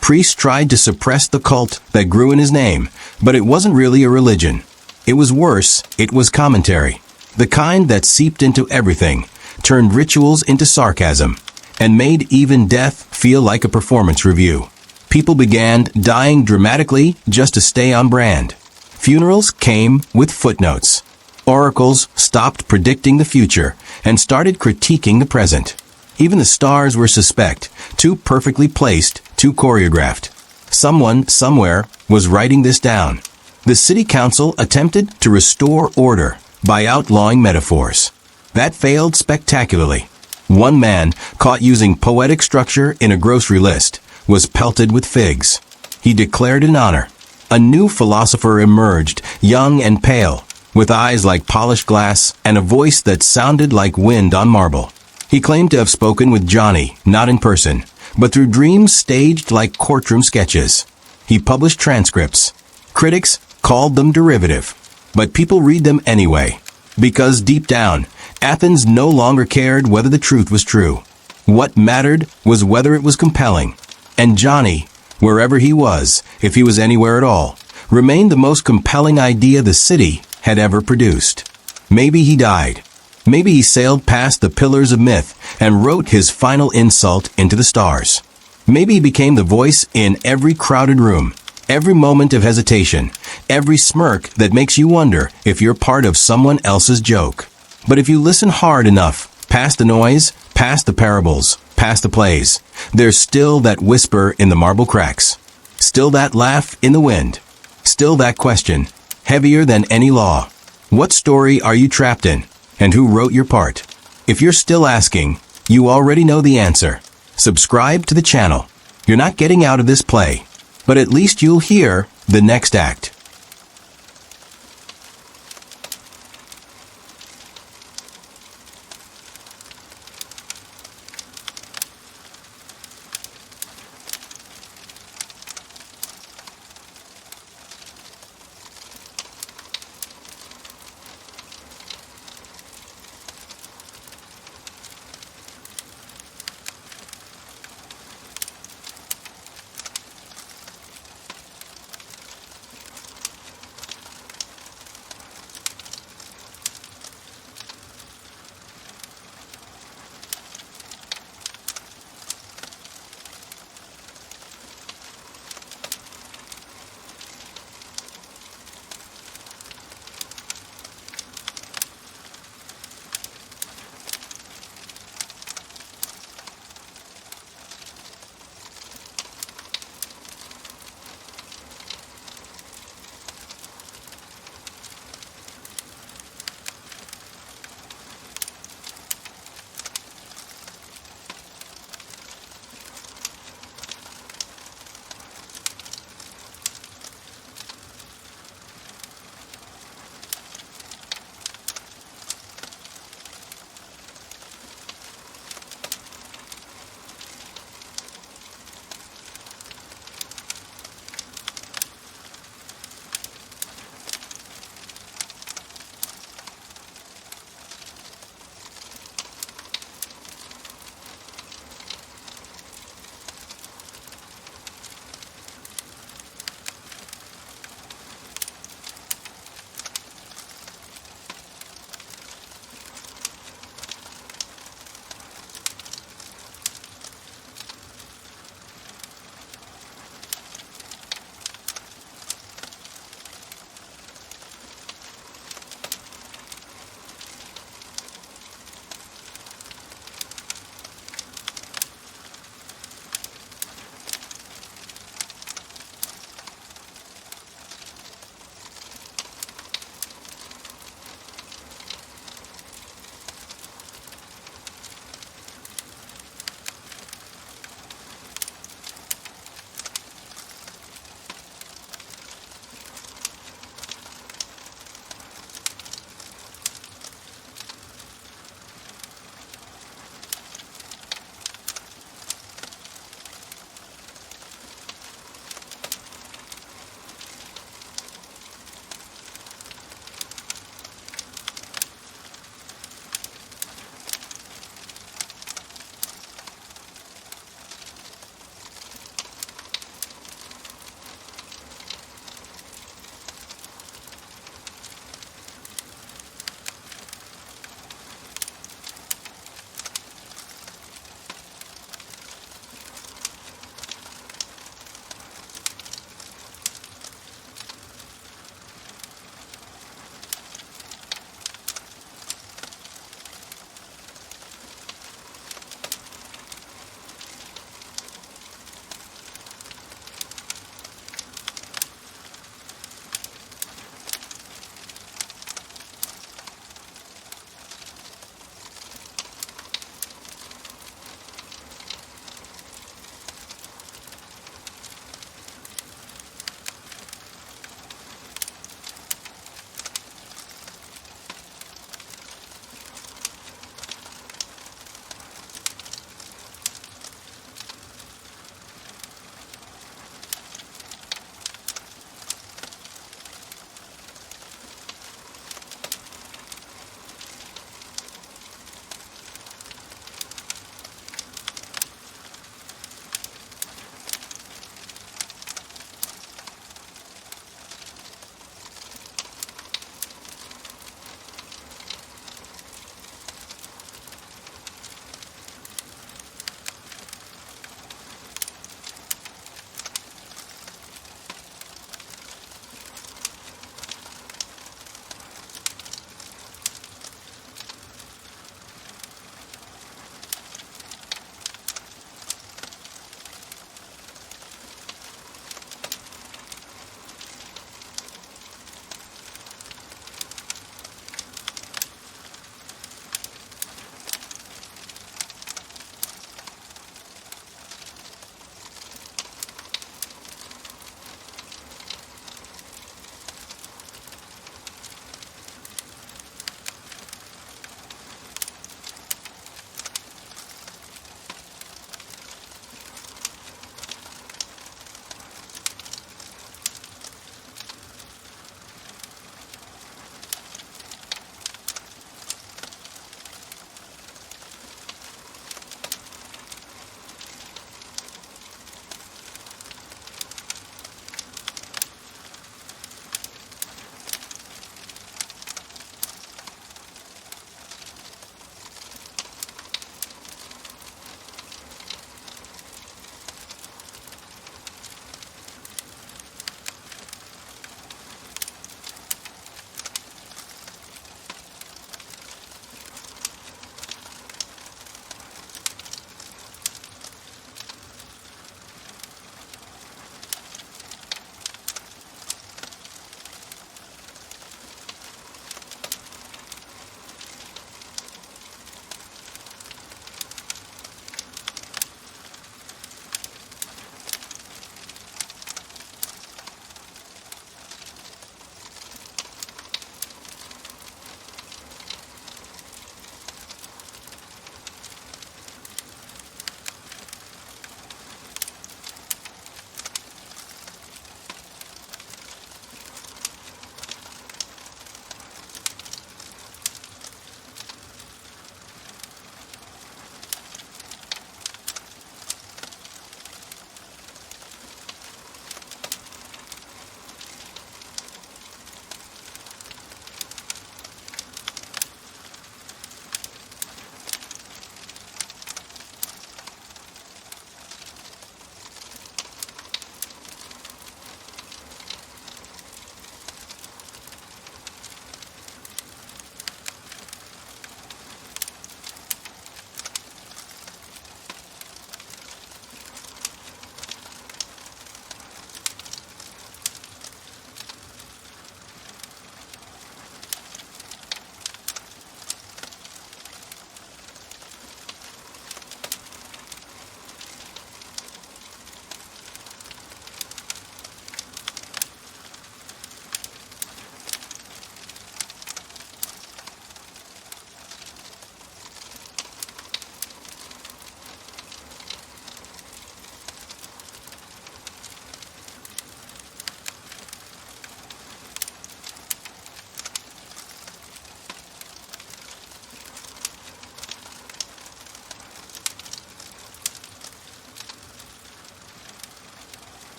Priests tried to suppress the cult that grew in his name, but it wasn't really a religion. It was worse, it was commentary. The kind that seeped into everything, turned rituals into sarcasm, and made even death feel like a performance review. People began dying dramatically just to stay on brand. Funerals came with footnotes. Oracles stopped predicting the future and started critiquing the present. Even the stars were suspect, too perfectly placed, too choreographed. Someone, somewhere, was writing this down. The city council attempted to restore order by outlawing metaphors. That failed spectacularly. One man, caught using poetic structure in a grocery list, was pelted with figs. He declared in honor. A new philosopher emerged, young and pale, with eyes like polished glass and a voice that sounded like wind on marble. He claimed to have spoken with Johnny, not in person, but through dreams staged like courtroom sketches. He published transcripts. Critics called them derivative, but people read them anyway, because deep down, Athens no longer cared whether the truth was true. What mattered was whether it was compelling. And Johnny, wherever he was, if he was anywhere at all, remained the most compelling idea the city had ever produced. Maybe he died. Maybe he sailed past the pillars of myth and wrote his final insult into the stars. Maybe he became the voice in every crowded room, every moment of hesitation, every smirk that makes you wonder if you're part of someone else's joke. But if you listen hard enough, past the noise, past the parables, past the plays, there's still that whisper in the marble cracks, still that laugh in the wind, still that question, heavier than any law. What story are you trapped in? And who wrote your part? If you're still asking, you already know the answer. Subscribe to the channel. You're not getting out of this play, but at least you'll hear the next act.